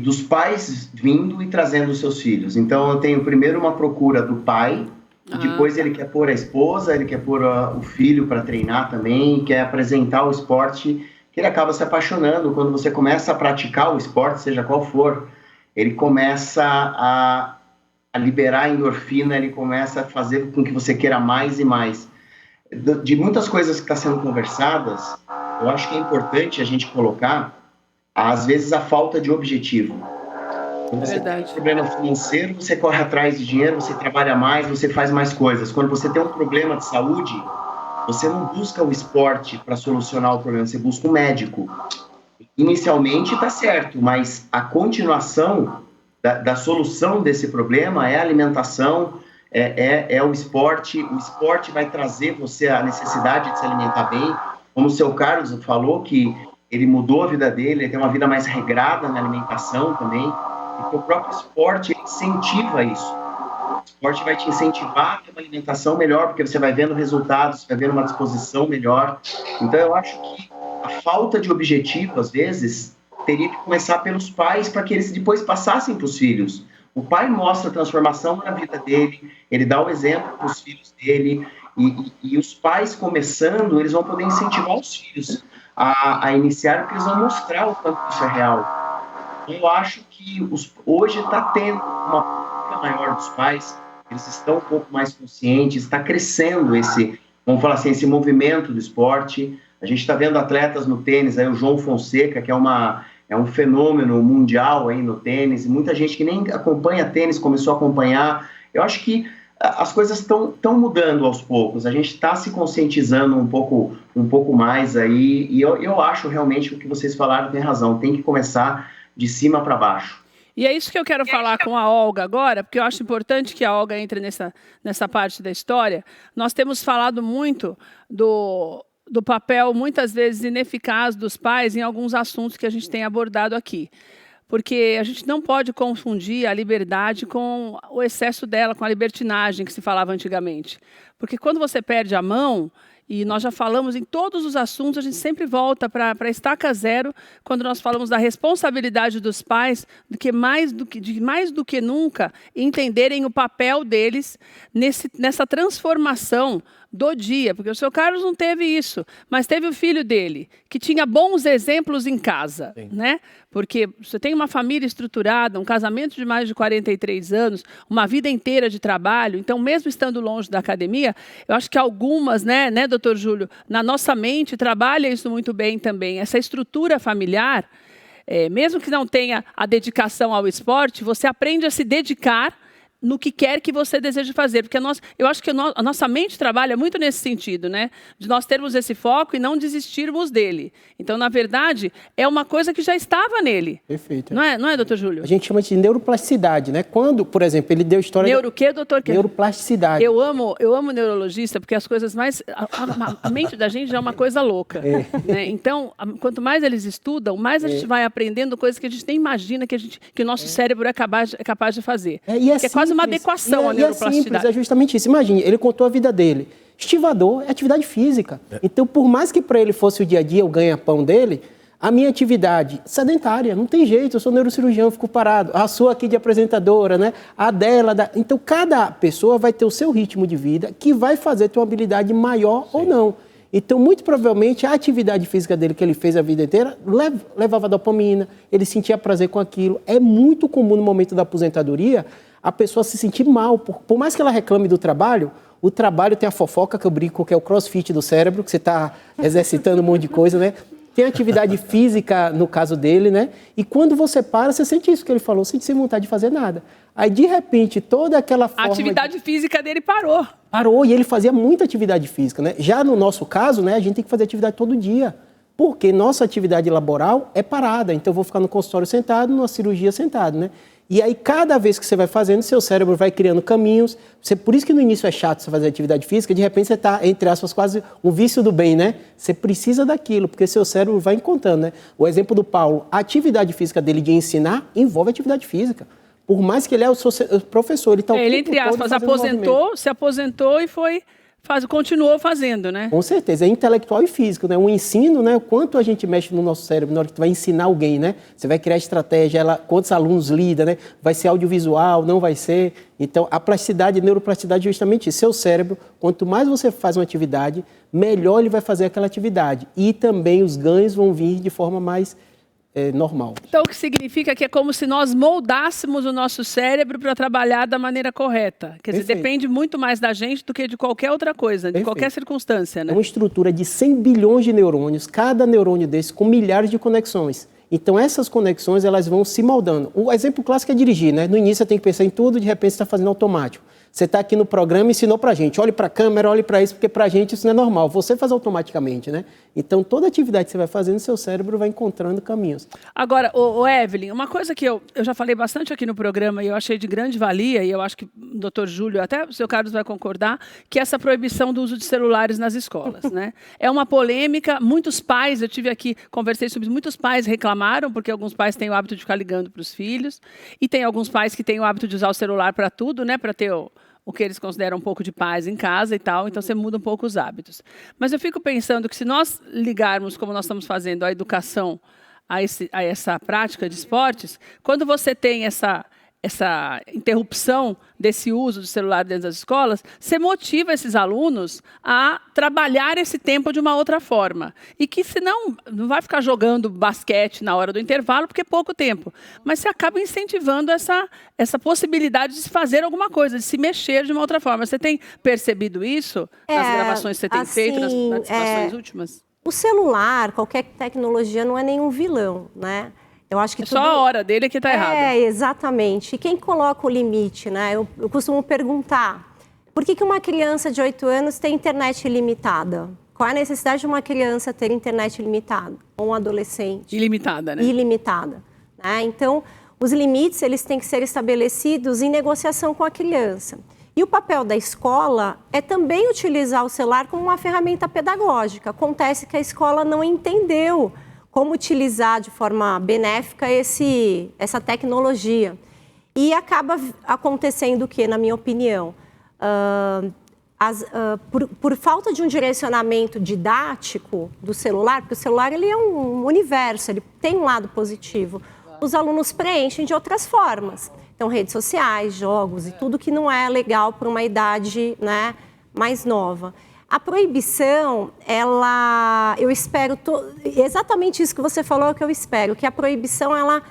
dos pais vindo e trazendo os seus filhos. Então, eu tenho primeiro uma procura do pai, depois ele quer pôr a esposa, ele quer pôr o filho para treinar também, quer apresentar o esporte, que ele acaba se apaixonando. Quando você começa a praticar o esporte, seja qual for, ele começa a liberar endorfina, ele começa a fazer com que você queira mais e mais. De muitas coisas que estão sendo conversadas, eu acho que é importante a gente colocar, às vezes, a falta de objetivo. Quando você tem um problema financeiro, você corre atrás de dinheiro, você trabalha mais, você faz mais coisas. Quando você tem um problema de saúde, você não busca o esporte para solucionar o problema, você busca um médico. Inicialmente está certo, mas a continuação da solução desse problema é a alimentação, é o esporte. O esporte vai trazer você a necessidade de se alimentar bem. Como o seu Carlos falou, que ele mudou a vida dele, ele tem uma vida mais regrada na alimentação também. Porque o próprio esporte incentiva isso. O esporte vai te incentivar a ter uma alimentação melhor, porque você vai vendo resultados, você vai vendo uma disposição melhor. Então, eu acho que a falta de objetivo, às vezes, teria que começar pelos pais para que eles depois passassem para os filhos. O pai mostra a transformação na vida dele, ele dá o exemplo para os filhos dele, e os pais começando, eles vão poder incentivar os filhos a iniciar, porque eles vão mostrar o quanto isso é real. Eu acho que hoje está tendo uma procura maior dos pais, eles estão um pouco mais conscientes, está crescendo vamos falar assim, esse movimento do esporte. A gente está vendo atletas no tênis, aí o João Fonseca, que é um fenômeno mundial aí no tênis, e muita gente que nem acompanha tênis começou a acompanhar. Eu acho que as coisas estão mudando aos poucos, a gente está se conscientizando um pouco mais aí, e eu acho realmente que o que vocês falaram tem razão, tem que começar de cima para baixo. E é isso que eu quero falar com a Olga agora, porque eu acho importante que a Olga entre nessa parte da história. Nós temos falado muito do papel, muitas vezes, ineficaz dos pais em alguns assuntos que a gente tem abordado aqui. Porque a gente não pode confundir a liberdade com o excesso dela, com a libertinagem que se falava antigamente. Porque quando você perde a mão, e nós já falamos em todos os assuntos, a gente sempre volta para a estaca zero, quando nós falamos da responsabilidade dos pais, mais do que nunca, entenderem o papel deles nessa transformação do dia, porque o seu Carlos não teve isso, mas teve o filho dele, que tinha bons exemplos em casa, né? Porque você tem uma família estruturada, um casamento de mais de 43 anos, uma vida inteira de trabalho, então mesmo estando longe da academia, eu acho que algumas, né, doutor Júlio, na nossa mente trabalha isso muito bem também, essa estrutura familiar, mesmo que não tenha a dedicação ao esporte, você aprende a se dedicar no que quer que você deseje fazer, porque eu acho que a nossa mente trabalha muito nesse sentido, né? De nós termos esse foco e não desistirmos dele. Então, na verdade, é uma coisa que já estava nele. Perfeito. Não é, doutor Júlio? A gente chama de neuroplasticidade, né? Quando, por exemplo, ele deu história... Neuro o quê, doutor? Neuroplasticidade. Eu amo neurologista, porque as coisas mais... A mente da gente já é uma coisa louca. Né? Então, quanto mais eles estudam, mais a gente vai aprendendo coisas que a gente nem imagina que o nosso cérebro é capaz de fazer. É quase uma adequação à neuroplasticidade. É justamente isso. Imagine, ele contou a vida dele. Estivador é atividade física. Então, por mais que para ele fosse o dia a dia, o ganha-pão dele, a minha atividade sedentária, não tem jeito, eu sou neurocirurgião, fico parado. A sua aqui de apresentadora, né? A dela. Então, cada pessoa vai ter o seu ritmo de vida que vai fazer ter uma habilidade maior ou não. Então, muito provavelmente, a atividade física dele que ele fez a vida inteira levava dopamina, ele sentia prazer com aquilo. É muito comum no momento da aposentadoria a pessoa se sentir mal. Por mais que ela reclame do trabalho, o trabalho tem a fofoca, que eu brinco, que é o crossfit do cérebro, que você está exercitando um monte de coisa, né? Tem atividade física, no caso dele, né? E quando você para, você sente isso que ele falou, sente sem vontade de fazer nada. Aí, de repente, toda aquela forma... A atividade física dele parou. Parou, e ele fazia muita atividade física, né? Já no nosso caso, né, a gente tem que fazer atividade todo dia. Porque nossa atividade laboral é parada. Então, eu vou ficar no consultório sentado, numa cirurgia sentado, né? E aí, cada vez que você vai fazendo, seu cérebro vai criando caminhos. Por isso que no início é chato você fazer atividade física, de repente você está, entre aspas, quase um vício do bem, né? Você precisa daquilo, porque seu cérebro vai encontrando, né? O exemplo do Paulo, a atividade física dele de ensinar envolve atividade física. Por mais que ele é o professor, ele está o tempo ele, entre aspas, se aposentou e continuou fazendo, né? Com certeza, é intelectual e físico, né? O ensino, né? O quanto a gente mexe no nosso cérebro na hora que tu vai ensinar alguém, né? Você vai criar estratégia, quantos alunos lida, né? Vai ser audiovisual, não vai ser? Então, a plasticidade, a neuroplasticidade é justamente isso. Seu cérebro, quanto mais você faz uma atividade, melhor ele vai fazer aquela atividade. E também os ganhos vão vir de forma mais normal. Então, o que significa que é como se nós moldássemos o nosso cérebro para trabalhar da maneira correta. Quer dizer, depende muito mais da gente do que de qualquer outra coisa, de qualquer circunstância, né? É uma estrutura de 100 bilhões de neurônios, cada neurônio desse com milhares de conexões. Então, essas conexões, elas vão se moldando. O exemplo clássico é dirigir, né? No início, você tem que pensar em tudo, de repente, você está fazendo automático. Você está aqui no programa e ensinou para a gente, olhe para a câmera, olhe para isso, porque para a gente isso não é normal. Você faz automaticamente, né? Então, toda atividade que você vai fazendo, seu cérebro vai encontrando caminhos. Agora, Evelyn, uma coisa que eu já falei bastante aqui no programa e eu achei de grande valia, e eu acho que o doutor Júlio, até o seu Carlos vai concordar, que é essa proibição do uso de celulares nas escolas, né? É uma polêmica, muitos pais, eu tive aqui, conversei sobre isso, muitos pais reclamaram, porque alguns pais têm o hábito de ficar ligando para os filhos, e tem alguns pais que têm o hábito de usar o celular para tudo, né? Para ter o que eles consideram um pouco de paz em casa e tal, então você muda um pouco os hábitos. Mas eu fico pensando que se nós ligarmos, como nós estamos fazendo, a educação a essa prática de esportes, quando você tem essa interrupção desse uso do celular dentro das escolas, você motiva esses alunos a trabalhar esse tempo de uma outra forma. E que, senão, não vai ficar jogando basquete na hora do intervalo, porque é pouco tempo. Mas você acaba incentivando essa possibilidade de se fazer alguma coisa, de se mexer de uma outra forma. Você tem percebido isso nas gravações que você tem feito, nas participações últimas? O celular, qualquer tecnologia, não é nenhum vilão, né? Eu acho que só a hora dele que está errada. É, exatamente. E quem coloca o limite, né? Eu costumo perguntar, por que uma criança de 8 anos tem internet ilimitada? Qual é a necessidade de uma criança ter internet ilimitada? Ou um adolescente? Ilimitada, né? Ilimitada. Né? Então, os limites, eles têm que ser estabelecidos em negociação com a criança. E o papel da escola é também utilizar o celular como uma ferramenta pedagógica. Acontece que a escola não entendeu como utilizar de forma benéfica essa tecnologia. E acaba acontecendo o quê, na minha opinião? Por falta de um direcionamento didático do celular, porque o celular ele é um universo, ele tem um lado positivo, os alunos preenchem de outras formas. Então, redes sociais, jogos e tudo que não é legal para uma idade, né, mais nova. A proibição, eu espero, exatamente isso que você falou é o que eu espero, que a proibição, ela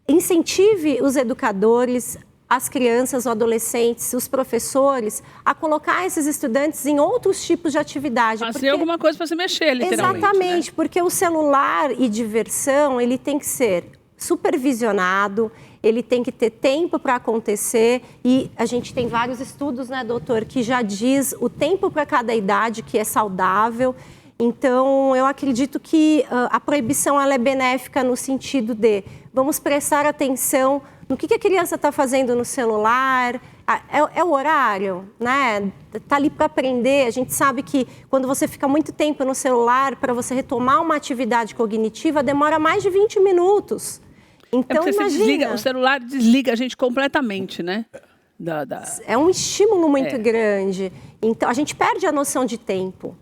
incentive os educadores, as crianças, os adolescentes, os professores, a colocar esses estudantes em outros tipos de atividade. Fazer alguma coisa para se mexer, literalmente. Exatamente, né? Porque o celular e diversão, ele tem que ser supervisionado, ele tem que ter tempo para acontecer e a gente tem vários estudos, né, doutor, que já diz o tempo para cada idade que é saudável. Então, eu acredito que a proibição ela é benéfica no sentido de vamos prestar atenção no que a criança está fazendo no celular, é o horário, né? Está ali para aprender. A gente sabe que quando você fica muito tempo no celular, para você retomar uma atividade cognitiva, demora mais de 20 minutos. Então, imagina. O celular desliga a gente completamente, né? É um estímulo muito grande. Então, a gente perde a noção de tempo,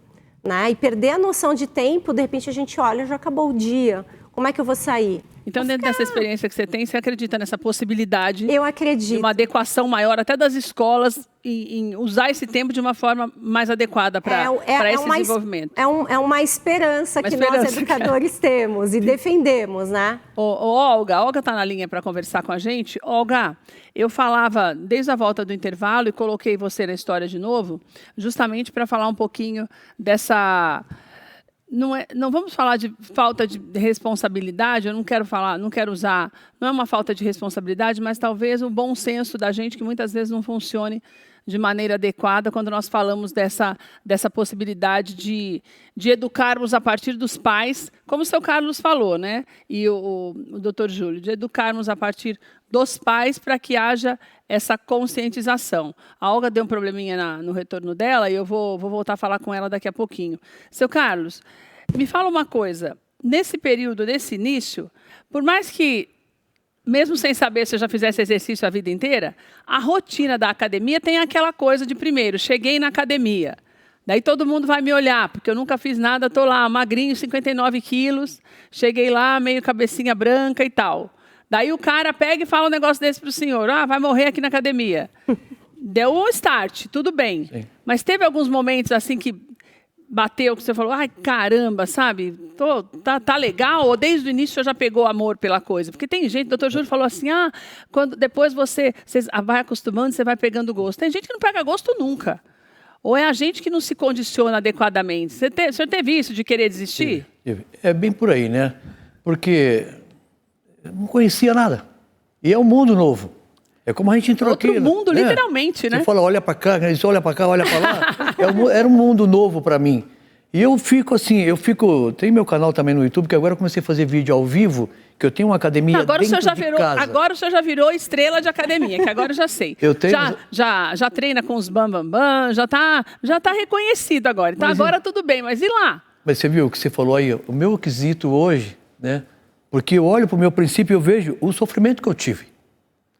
né? E perder a noção de tempo, de repente a gente olha, já acabou o dia. Como é que eu vou sair? Então, dentro dessa experiência que você tem, você acredita nessa possibilidade eu acredito. de uma adequação maior, até das escolas, em usar esse tempo de uma forma mais adequada para esse desenvolvimento? É uma esperança que nós, educadores, temos e defendemos, né? Olga, a Olga está na linha para conversar com a gente. Olga, eu falava desde a volta do intervalo e coloquei você na história de novo, justamente para falar um pouquinho dessa... Não vamos falar de falta de responsabilidade, eu não quero usar, não é uma falta de responsabilidade, mas talvez o bom senso da gente que muitas vezes não funcione de maneira adequada quando nós falamos dessa possibilidade de educarmos a partir dos pais, como o seu Carlos falou, né? E o doutor Júlio, de educarmos a partir dos pais para que haja essa conscientização. A Olga deu um probleminha no retorno dela e eu vou voltar a falar com ela daqui a pouquinho. Seu Carlos, me fala uma coisa. Nesse período, nesse início, por mais que, mesmo sem saber se eu já fizesse exercício a vida inteira, a rotina da academia tem aquela coisa de, primeiro, cheguei na academia. Daí todo mundo vai me olhar, porque eu nunca fiz nada, estou lá, magrinho, 59 quilos, cheguei lá, meio cabecinha branca e tal. Daí o cara pega e fala um negócio desse para o senhor, vai morrer aqui na academia. Deu um start, tudo bem. Sim. Mas teve alguns momentos assim que bateu, que você falou, ai caramba, sabe, tá legal, ou desde o início você já pegou amor pela coisa? Porque tem gente, o doutor Júlio falou assim, quando depois você vai acostumando, você vai pegando gosto. Tem gente que não pega gosto nunca. Ou é a gente que não se condiciona adequadamente. O senhor teve isso de querer desistir? Sim. É bem por aí, né? Porque eu não conhecia nada. E é um mundo novo. É como a gente entrou outro aqui. Outro mundo, né? Literalmente, né? Você fala, olha para cá, eles olham para cá, olha para lá. Era um mundo novo para mim. E eu fico assim, tem meu canal também no YouTube, que agora eu comecei a fazer vídeo ao vivo, que eu tenho uma academia agora dentro de casa. Agora o senhor já virou estrela de academia, que agora eu já sei. Já treina com os bambambam, já tá reconhecido agora. Então agora tudo bem, mas e lá? Mas você viu o que você falou aí? O meu quesito hoje, né? Porque eu olho para o meu princípio e eu vejo o sofrimento que eu tive.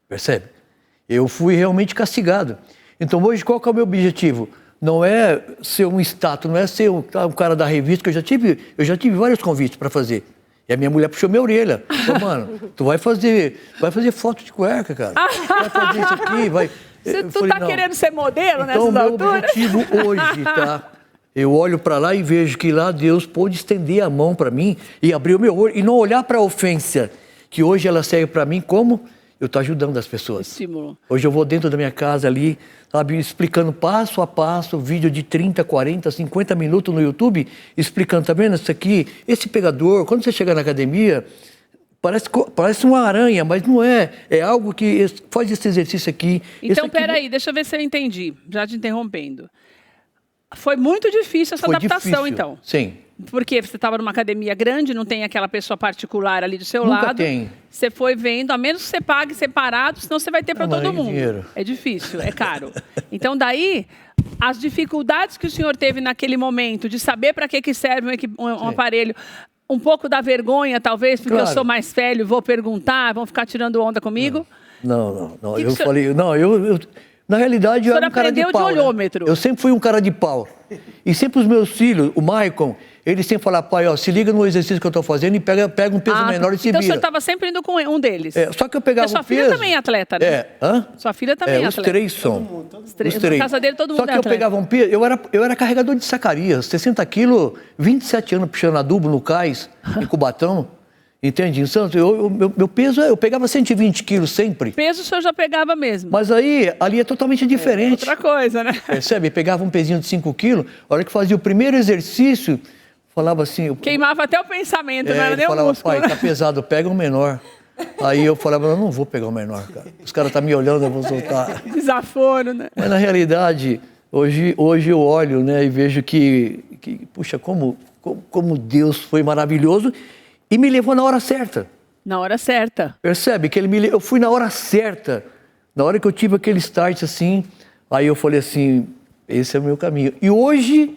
Percebe? Eu fui realmente castigado. Então hoje qual que é o meu objetivo? Não é ser um status, não é ser um cara da revista, que eu já tive vários convites para fazer. E a minha mulher puxou minha orelha. Falou, mano, tu vai fazer foto de cueca, cara. Vai fazer isso aqui, vai... Tu tá querendo ser modelo então, nessas alturas? Então, meu objetivo hoje, tá? Eu olho para lá e vejo que lá Deus pôde estender a mão para mim e abrir o meu olho e não olhar para a ofensa, que hoje ela serve para mim como eu tô ajudando as pessoas. Estímulo. Hoje eu vou dentro da minha casa ali, sabe, explicando passo a passo, vídeo de 30, 40, 50 minutos no YouTube, explicando, tá vendo isso aqui? Esse pegador, quando você chegar na academia, parece uma aranha, mas não é. É algo que faz esse exercício aqui. Então, peraí, deixa eu ver se eu entendi, já te interrompendo. Foi muito difícil essa adaptação, então? Sim. Porque você estava numa academia grande, não tem aquela pessoa particular ali do seu Nunca lado. tem. Você foi vendo, a menos que você pague separado, senão você vai ter para todo mundo. Dinheiro. É difícil, é caro. Então, daí, as dificuldades que o senhor teve naquele momento de saber para que serve um aparelho, um pouco da vergonha, talvez, porque eu sou mais velho, vou perguntar, vão ficar tirando onda comigo? Não. Na realidade, eu era um cara de pau. Aprendeu de olhômetro. Né? Eu sempre fui um cara de pau. E sempre os meus filhos, o Maicon, ele sempre fala, pai, ó, se liga no exercício que eu estou fazendo e pega um peso menor e se então vira. Então o senhor estava sempre indo com um deles? Só que eu pegava sua um peso... filha também é atleta, né? Sua filha também é atleta. Os três são. Os três. Na casa dele todo mundo Só que eu pegava um peso... Eu era carregador de Zacarias, 60 quilos, 27 anos puxando adubo no cais, em Cubatão. Entende? Em Santos, meu peso, eu pegava 120 quilos sempre. Peso o senhor já pegava mesmo. Mas aí, ali é totalmente diferente. Outra coisa, né? Percebe? Pegava um pezinho de 5 quilos, a hora que fazia o primeiro exercício, falava assim... Queimava até o pensamento, não era nem o falava, músculo. pai, tá pesado, pega um menor. Aí eu falava, eu não vou pegar um menor, cara. Os caras estão me olhando, eu vou soltar. Desaforo, né? Mas na realidade, hoje eu olho, né, e vejo que puxa, como Deus foi maravilhoso e me levou na hora certa. Na hora certa. Percebe? Que eu fui na hora certa. Na hora que eu tive aquele start assim, aí eu falei assim, esse é o meu caminho. E hoje,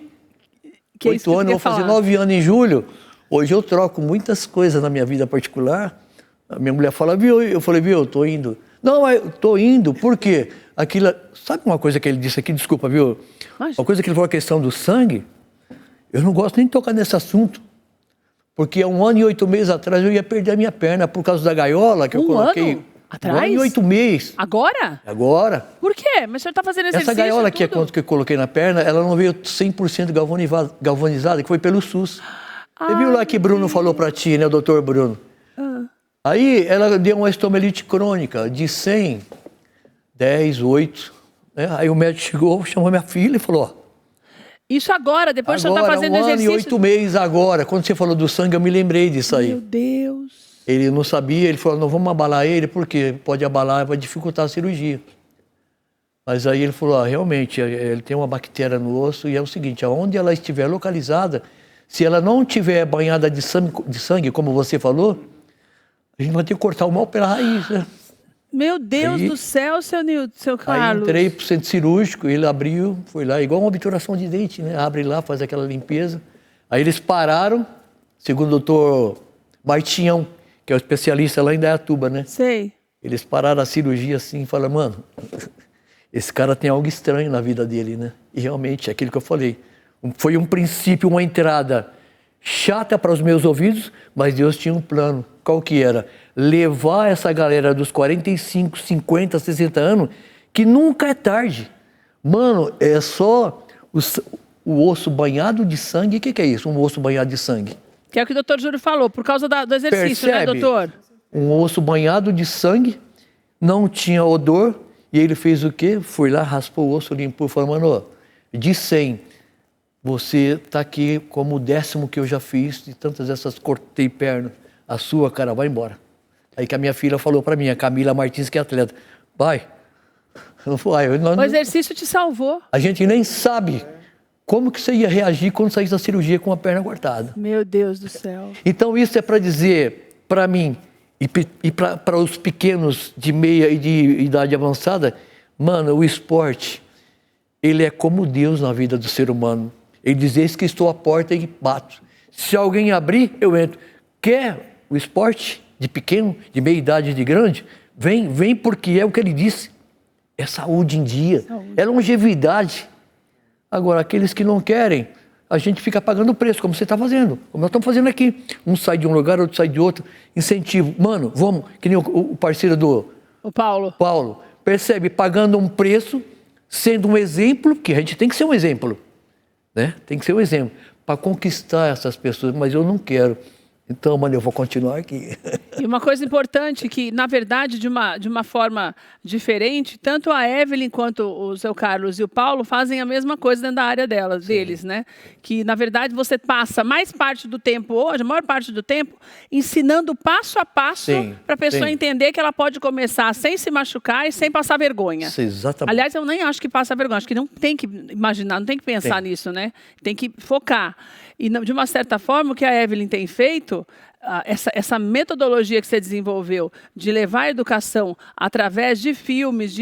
8 anos, eu vou fazer 9 anos em julho, hoje eu troco muitas coisas na minha vida particular. A minha mulher fala, viu? Eu falei, viu, eu tô indo. Não, eu tô indo, por quê? Aquilo, sabe uma coisa que ele disse aqui, desculpa, viu? Uma coisa que ele falou, a questão do sangue, eu não gosto nem de tocar nesse assunto. Porque há 1 ano e 8 meses atrás eu ia perder a minha perna por causa da gaiola que eu coloquei. Ano atrás? 1 ano e 8 meses. Agora? Agora. Por quê? Mas o senhor está fazendo exercício. Essa gaiola aqui é quanto que eu coloquei na perna, ela não veio 100% galvanizada, que foi pelo SUS. Você viu lá que Bruno falou pra ti, né, o doutor Bruno? Aí ela deu uma estomelite crônica de 100, 10, 8. Né? Aí o médico chegou, chamou minha filha e falou, ó. Isso agora, depois agora, o senhor está fazendo exercício? 1 ano e 8 meses agora. Quando você falou do sangue, eu me lembrei disso aí. Meu Deus. Ele não sabia, ele falou, não vamos abalar ele, porque pode abalar, vai dificultar a cirurgia. Mas aí ele falou, realmente, ele tem uma bactéria no osso e é o seguinte, aonde ela estiver localizada, se ela não estiver banhada de sangue, como você falou, a gente vai ter que cortar o mal pela raiz, né? Meu Deus do céu, seu Carlos. Aí entrei pro centro cirúrgico, ele abriu, foi lá, igual uma obturação de dente, né? Abre lá, faz aquela limpeza. Aí eles pararam, segundo o doutor Martinhão, que é o especialista lá em Dayatuba, né? Sei. Eles pararam a cirurgia assim e falaram, mano, esse cara tem algo estranho na vida dele, né? E realmente, é aquilo que eu falei. Foi um princípio, uma entrada chata para os meus ouvidos, mas Deus tinha um plano. Qual que era? Levar essa galera dos 45, 50, 60 anos, que nunca é tarde. Mano, é só o osso banhado de sangue. O que é isso, um osso banhado de sangue? Que é o que o doutor Júlio falou, por causa do exercício, percebe? Né, doutor? Um osso banhado de sangue, não tinha odor, e ele fez o quê? Foi lá, raspou o osso, limpou, falou, mano, de 100, você tá aqui como o 10º que eu já fiz, de tantas essas cortei perna, a sua, cara, vai embora. Aí que a minha filha falou para mim, a Camila Martins, que é atleta, vai. O exercício te salvou. A gente nem sabe como que você ia reagir quando saísse da cirurgia com a perna cortada. Meu Deus do céu. Então isso é para dizer, para mim, e para os pequenos de meia e de idade avançada, mano, o esporte, ele é como Deus na vida do ser humano. Ele diz, eis que estou à porta e bato. Se alguém abrir, eu entro. Quer o esporte de pequeno, de meia idade e de grande? Vem porque é o que ele disse. É saúde em dia, Saúde. é longevidade. Agora, aqueles que não querem, a gente fica pagando o preço, como você está fazendo, como nós estamos fazendo aqui. Um sai de um lugar, outro sai de outro. Incentivo. Mano, vamos, que nem o parceiro do O Paulo. Paulo, percebe? Pagando um preço, sendo um exemplo, que a gente tem que ser um exemplo, né? Tem que ser um exemplo, para conquistar essas pessoas, mas eu não quero. Então, mano, eu vou continuar aqui. E uma coisa importante que, na verdade, de uma forma diferente, tanto a Evelyn quanto o seu Carlos e o Paulo fazem a mesma coisa dentro da área deles, né? Que, na verdade, você passa mais parte do tempo hoje, a maior parte do tempo, ensinando passo a passo para a pessoa entender que ela pode começar sem se machucar e sem passar vergonha. Sim, exatamente. Aliás, eu nem acho que passa vergonha, acho que não tem que imaginar, não tem que pensar nisso, né? Tem que focar. E, de uma certa forma, o que a Evelyn tem feito, essa metodologia que você desenvolveu de levar a educação através de filmes,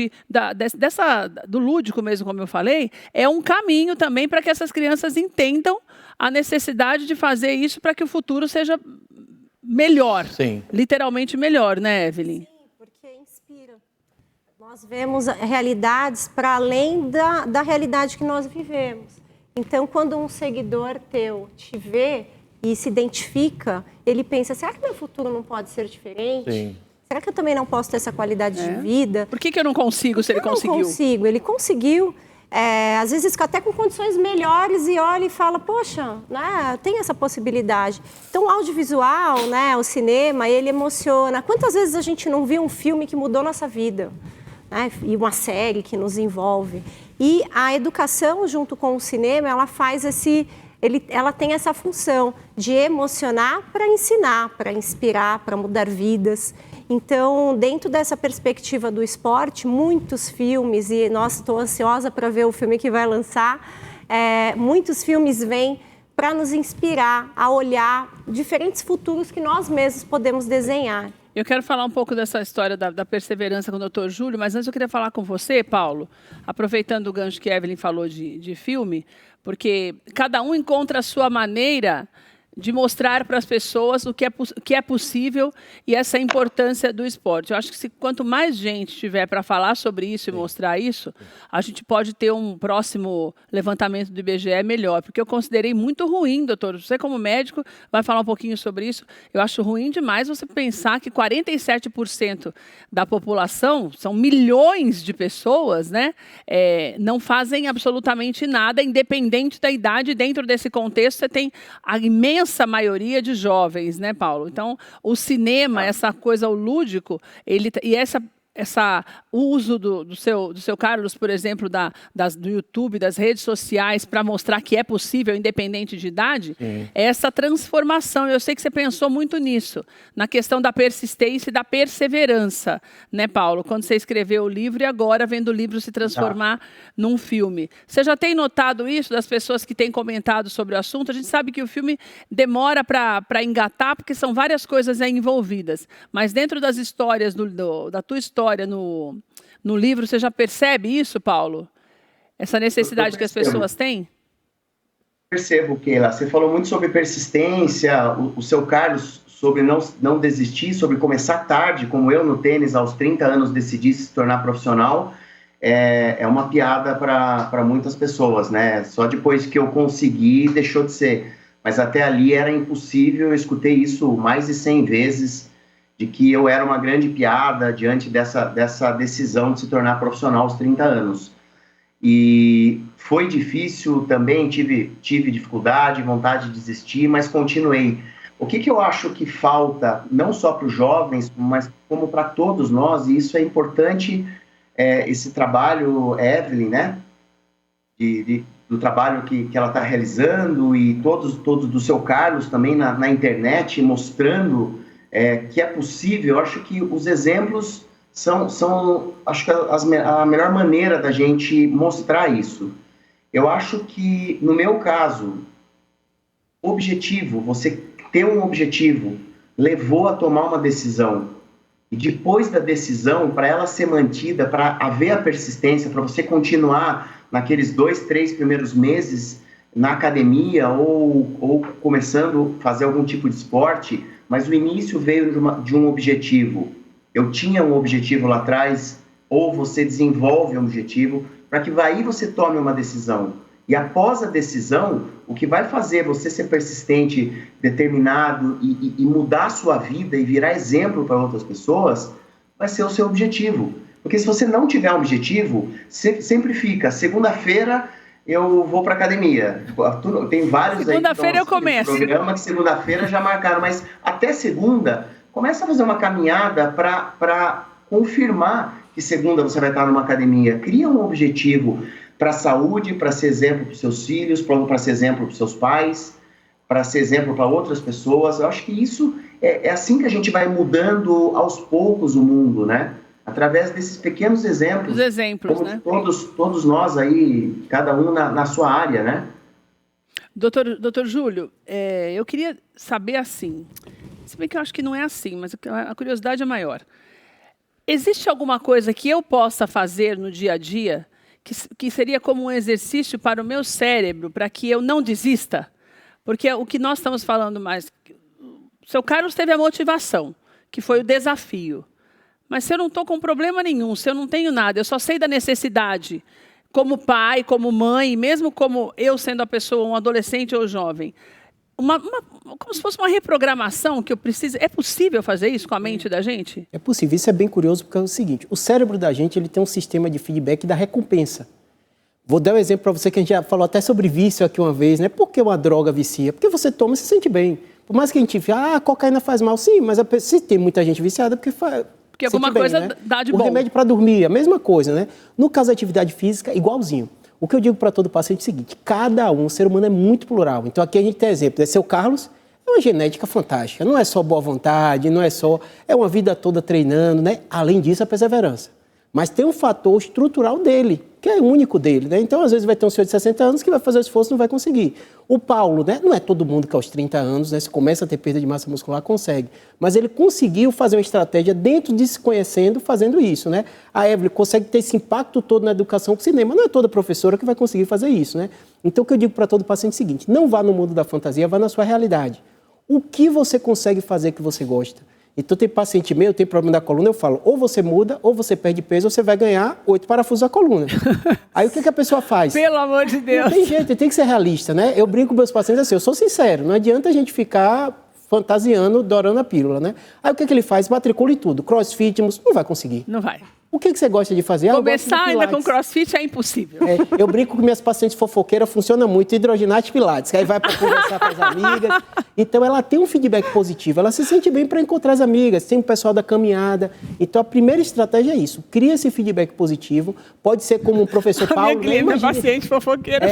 do lúdico mesmo, como eu falei, é um caminho também para que essas crianças entendam a necessidade de fazer isso para que o futuro seja melhor. Sim. Literalmente melhor, né, Evelyn? Sim, porque inspira. Nós vemos realidades para além da realidade que nós vivemos. Então, quando um seguidor teu te vê e se identifica, ele pensa, será que meu futuro não pode ser diferente? Sim. Será que eu também não posso ter essa qualidade de vida? Por que eu não consigo se ele conseguiu? Eu não consigo. Ele conseguiu, às vezes até com condições melhores, e olha e fala, poxa, né, tem essa possibilidade. Então, o audiovisual, né, o cinema, ele emociona. Quantas vezes a gente não viu um filme que mudou nossa vida? Né, e uma série que nos envolve. E a educação, junto com o cinema, ela faz ela tem essa função de emocionar para ensinar, para inspirar, para mudar vidas. Então, dentro dessa perspectiva do esporte, muitos filmes, e nossa, estou ansiosa para ver o filme que vai lançar, muitos filmes vêm para nos inspirar a olhar diferentes futuros que nós mesmos podemos desenhar. Eu quero falar um pouco dessa história da perseverança com o Dr. Júlio, mas antes eu queria falar com você, Paulo, aproveitando o gancho que a Evelyn falou de filme, porque cada um encontra a sua maneira de mostrar para as pessoas o que é possível e essa importância do esporte. Eu acho que quanto mais gente tiver para falar sobre isso e mostrar isso, a gente pode ter um próximo levantamento do IBGE melhor, porque eu considerei muito ruim, doutor, você como médico vai falar um pouquinho sobre isso, eu acho ruim demais você pensar que 47% da população, são milhões de pessoas, né, não fazem absolutamente nada, independente da idade. Dentro desse contexto, você tem a imensa maioria de jovens, né, Paulo? Então, o cinema, essa coisa, o lúdico, o uso do seu Carlos, por exemplo, do YouTube, das redes sociais, para mostrar que é possível, independente de idade, é essa transformação. Eu sei que você pensou muito nisso, na questão da persistência e da perseverança, né, Paulo? Quando você escreveu o livro e agora vendo o livro se transformar num filme. Você já tem notado isso das pessoas que têm comentado sobre o assunto? A gente sabe que o filme demora para engatar, porque são várias coisas aí envolvidas. Mas dentro das histórias, da tua história, no livro, você já percebe isso, Paulo? Essa necessidade que as pessoas têm? Percebo, Keila. Você falou muito sobre persistência, o seu Carlos sobre não desistir, sobre começar tarde, como eu no tênis, aos 30 anos decidi se tornar profissional. É uma piada para muitas pessoas, né? Só depois que eu consegui, deixou de ser. Mas até ali era impossível, eu escutei isso mais de 100 vezes, de que eu era uma grande piada diante dessa decisão de se tornar profissional aos 30 anos. E foi difícil também, tive dificuldade, vontade de desistir, mas continuei. O que eu acho que falta, não só para os jovens, mas como para todos nós, e isso é importante, esse trabalho, Evelyn, né? Do trabalho que ela está realizando, e todos do seu Carlos também na internet, mostrando que é possível. Eu acho que os exemplos são acho que a melhor maneira da gente mostrar isso. Eu acho que, no meu caso, você ter um objetivo levou a tomar uma decisão. E depois da decisão, para ela ser mantida, para haver a persistência, para você continuar naqueles 2, 3 primeiros meses na academia ou começando a fazer algum tipo de esporte, mas o início veio de um objetivo. Eu tinha um objetivo lá atrás ou você desenvolve um objetivo, para que aí você tome uma decisão. E após a decisão, o que vai fazer você ser persistente, determinado e mudar a sua vida e virar exemplo para outras pessoas, vai ser o seu objetivo. Porque se você não tiver um objetivo, sempre fica, segunda-feira eu vou para academia. Tem vários segunda-feira eu começo. Programa que segunda-feira já marcaram, mas até segunda, começa a fazer uma caminhada para confirmar que segunda você vai estar numa academia. Cria um objetivo para a saúde, para ser exemplo para os seus filhos, para ser exemplo para os seus pais, para ser exemplo para outras pessoas. Eu acho que isso é assim que a gente vai mudando aos poucos o mundo, né? Através desses pequenos exemplos. Os exemplos, como né? Todos nós aí, cada um na sua área, né? Doutor Júlio, eu queria saber assim, se bem que eu acho que não é assim, mas a curiosidade é maior. Existe alguma coisa que eu possa fazer no dia a dia que seria como um exercício para o meu cérebro, para que eu não desista? Porque o que nós estamos falando mais... O seu Carlos teve a motivação, que foi o desafio. Mas se eu não estou com problema nenhum, se eu não tenho nada, eu só sei da necessidade, como pai, como mãe, mesmo como eu sendo a pessoa, um adolescente ou jovem, como se fosse uma reprogramação que eu preciso... É possível fazer isso com a mente da gente? É possível. Isso é bem curioso porque é o seguinte, o cérebro da gente ele tem um sistema de feedback da recompensa. Vou dar um exemplo para você que a gente já falou até sobre vício aqui uma vez, né? Por que uma droga vicia? Porque você toma e se sente bem. Por mais que a gente fale, a cocaína faz mal, sim, mas se tem muita gente viciada, porque alguma coisa bem, né? Dá de bom. O remédio para dormir, a mesma coisa, né? No caso da atividade física, igualzinho. O que eu digo para todo paciente é o seguinte, cada um, o ser humano é muito plural. Então aqui a gente tem exemplo, né? Seu Carlos é uma genética fantástica, não é só boa vontade, é uma vida toda treinando, né? Além disso, a perseverança. Mas tem um fator estrutural dele, que é único dele, né? Então, às vezes, vai ter um senhor de 60 anos que vai fazer o esforço e não vai conseguir. O Paulo, né? Não é todo mundo que aos 30 anos, né? Se começa a ter perda de massa muscular, consegue. Mas ele conseguiu fazer uma estratégia dentro de se conhecendo, fazendo isso, né? A Evelyn consegue ter esse impacto todo na educação com o cinema. Não é toda professora que vai conseguir fazer isso, né? Então, o que eu digo para todo paciente é o seguinte, não vá no mundo da fantasia, vá na sua realidade. O que você consegue fazer que você gosta? Então, tem paciente meu, tem problema da coluna, eu falo, ou você muda, ou você perde peso, ou você vai ganhar 8 parafusos da coluna. Aí, o que a pessoa faz? Pelo amor de Deus! Não tem jeito, tem que ser realista, né? Eu brinco com meus pacientes assim, eu sou sincero, não adianta a gente ficar fantasiando, dorando a pílula, né? Aí, o que ele faz? Matricula e tudo. Crossfit, não vai conseguir. Não vai. O que você gosta de fazer? Começar ainda com crossfit é impossível. Eu brinco que minhas pacientes fofoqueiras funcionam muito, hidroginástica e pilates, que aí vai para conversar com as amigas. Então, ela tem um feedback positivo, ela se sente bem para encontrar as amigas, tem o pessoal da caminhada. Então, a primeira estratégia é isso, cria esse feedback positivo, pode ser como o professor Paulo... A minha cliente é paciente fofoqueira.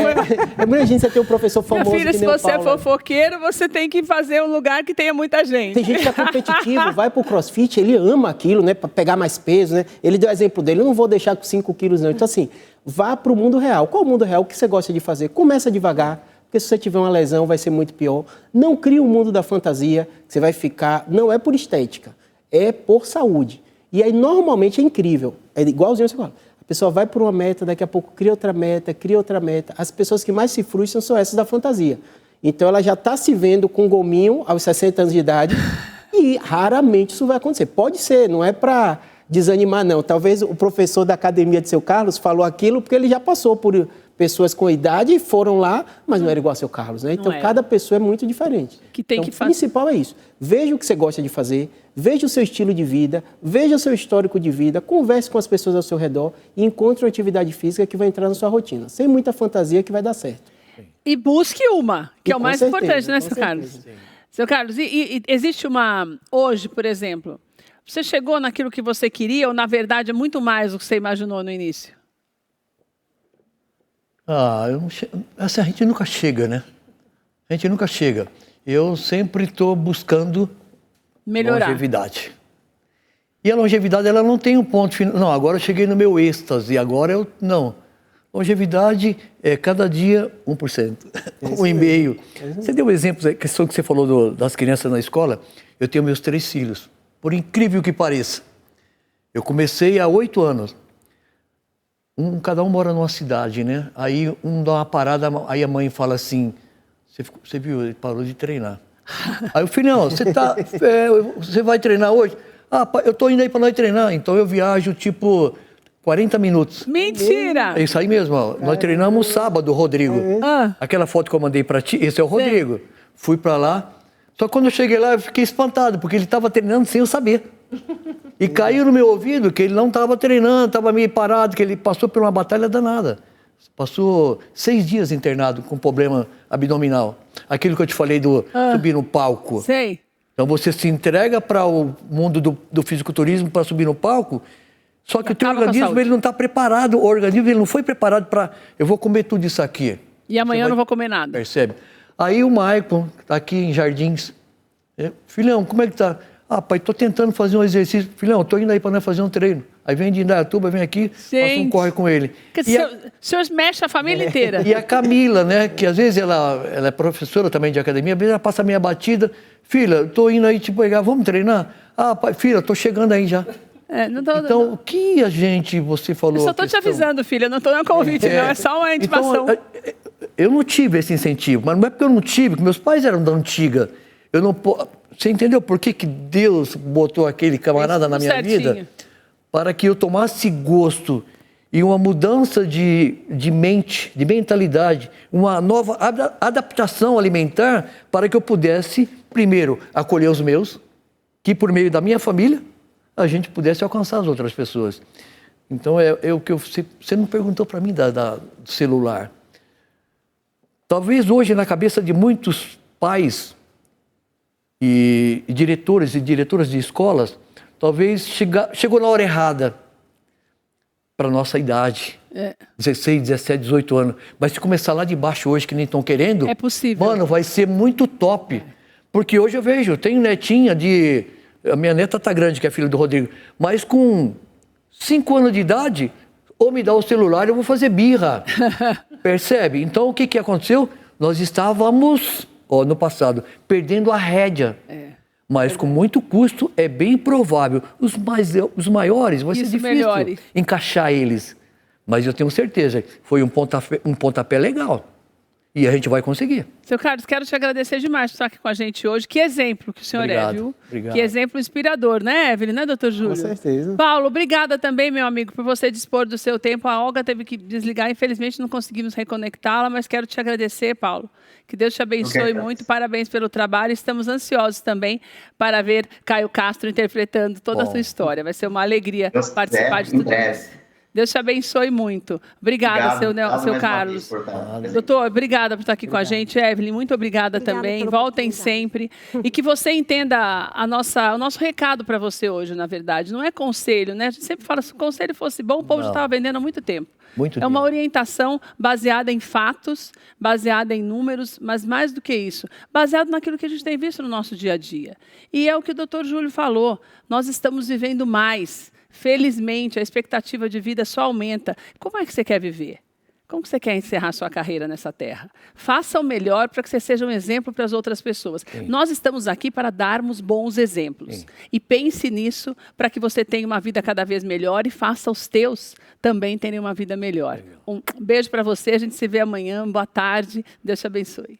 Imagina você ter um professor famoso. Minha filha, que se nem você é fofoqueiro, você tem que fazer um lugar que tenha muita gente. Tem gente que é competitivo, vai pro crossfit, ele ama aquilo, né, para pegar mais peso, né? Ele deu o exemplo dele, eu não vou deixar com 5 quilos, não. Então, assim, vá para o mundo real. Qual é o mundo real? O que você gosta de fazer? Começa devagar, porque se você tiver uma lesão, vai ser muito pior. Não crie um mundo da fantasia, que você vai ficar... Não é por estética, é por saúde. E aí, normalmente, é incrível. É igualzinho você fala. A pessoa vai por uma meta, daqui a pouco cria outra meta, cria outra meta. As pessoas que mais se frustram são essas da fantasia. Então, ela já está se vendo com um gominho aos 60 anos de idade e raramente isso vai acontecer. Pode ser, não é para... desanimar, não. Talvez o professor da academia de seu Carlos falou aquilo porque ele já passou por pessoas com idade e foram lá, mas não era igual a seu Carlos, né? Então, cada pessoa é muito diferente. O principal é isso. Veja o que você gosta de fazer, veja o seu estilo de vida, veja o seu histórico de vida, converse com as pessoas ao seu redor e encontre uma atividade física que vai entrar na sua rotina. Sem muita fantasia que vai dar certo. E busque uma, que é o mais importante, né, seu Carlos? Seu Carlos, e existe uma... Hoje, por exemplo... Você chegou naquilo que você queria ou, na verdade, é muito mais do que você imaginou no início? A gente nunca chega, né? A gente nunca chega. Eu sempre estou buscando melhorar. Longevidade. E a longevidade, ela não tem um ponto final. Não, agora eu cheguei no meu êxtase, agora eu... Não. Longevidade é cada dia 1%, 1,5%. Você deu um exemplo, a questão que você falou das crianças na escola. Eu tenho meus 3 filhos. Por incrível que pareça, eu comecei há 8 anos. Cada um mora numa cidade, né? Aí um dá uma parada, aí a mãe fala assim, você viu, ele parou de treinar. Aí eu falei, não, você vai treinar hoje? Eu tô indo aí para nós treinar. Então eu viajo tipo 40 minutos. Mentira! É isso aí mesmo, ó. Nós treinamos sábado, Rodrigo. Aquela foto que eu mandei pra ti, esse é o Rodrigo. Fui pra lá. Só que quando eu cheguei lá, eu fiquei espantado, porque ele estava treinando sem eu saber. E caiu no meu ouvido que ele não estava treinando, estava meio parado, que ele passou por uma batalha danada. Passou 6 dias internado com problema abdominal. Aquilo que eu te falei do subir no palco. Sei. Então você se entrega para o mundo do fisiculturismo para subir no palco, só que o teu organismo ele não está preparado, o organismo ele não foi preparado para eu vou comer tudo isso aqui. E amanhã eu não vou comer nada. Percebe? Aí o Maicon está aqui em Jardins. Filhão, como é que tá? Ah, pai, tô tentando fazer um exercício. Filhão, tô indo aí para nós fazer um treino. Aí vem de Indaiatuba, vem aqui, faço um corre com ele. O senhor mexe a família inteira. E a Camila, né, que às vezes ela é professora também de academia, às vezes ela passa meia batida. Filha, tô indo aí te pegar, vamos treinar? Ah, pai, filha, tô chegando aí já. Então, o que você falou? Eu só tô te avisando, filha, não tô no convite, não, é só uma intimação. Então, eu não tive esse incentivo, mas não é porque eu não tive, porque meus pais eram da antiga. Eu não Você entendeu por que Deus botou aquele camarada na minha vida? Para que eu tomasse gosto e uma mudança de mente, de mentalidade, uma nova adaptação alimentar para que eu pudesse, primeiro, acolher os meus, que por meio da minha família, a gente pudesse alcançar as outras pessoas. Então, é o que você não perguntou para mim do celular. Talvez hoje, na cabeça de muitos pais e diretores e diretoras de escolas, talvez chegou na hora errada para a nossa idade. 16, 17, 18 anos. Mas se começar lá de baixo hoje, que nem estão querendo... É possível. Mano, vai ser muito top. Porque hoje eu vejo, eu tenho netinha de... A minha neta tá grande, que é filha do Rodrigo. Mas com 5 anos de idade, ou me dá o celular, eu vou fazer birra. Percebe? Então, o que aconteceu? Nós estávamos, no passado, perdendo a rédea. Mas com muito custo, é bem provável. Os maiores, vai ser difícil encaixar eles. Mas eu tenho certeza que foi um pontapé legal. E a gente vai conseguir. Seu Carlos, quero te agradecer demais por estar aqui com a gente hoje. Que exemplo que o senhor é, viu? Obrigado. Que exemplo inspirador, né, Evelyn? Né, doutor Júlio? Com certeza. Paulo, obrigada também, meu amigo, por você dispor do seu tempo. A Olga teve que desligar, infelizmente não conseguimos reconectá-la, mas quero te agradecer, Paulo. Que Deus te abençoe muito. Parabéns pelo trabalho. Estamos ansiosos também para ver Caio Castro interpretando toda a sua história. Vai ser uma alegria participar de tudo isso. Deus te abençoe muito. Obrigada, seu Carlos. Doutor, obrigada por estar aqui com a gente. Evelyn, muito obrigada também. Voltem sempre. E que você entenda o nosso recado para você hoje, na verdade. Não é conselho, né? A gente sempre fala, se o conselho fosse bom, o povo já estava vendendo há muito tempo. É uma orientação baseada em fatos, baseada em números, mas mais do que isso, baseado naquilo que a gente tem visto no nosso dia a dia. E é o que o doutor Júlio falou, nós estamos vivendo mais. Felizmente, a expectativa de vida só aumenta. Como é que você quer viver? Como que você quer encerrar sua carreira nessa terra? Faça o melhor para que você seja um exemplo para as outras pessoas. Sim. Nós estamos aqui para darmos bons exemplos. Sim. E pense nisso para que você tenha uma vida cada vez melhor e faça os teus também terem uma vida melhor. Um beijo para você, a gente se vê amanhã. Boa tarde, Deus te abençoe.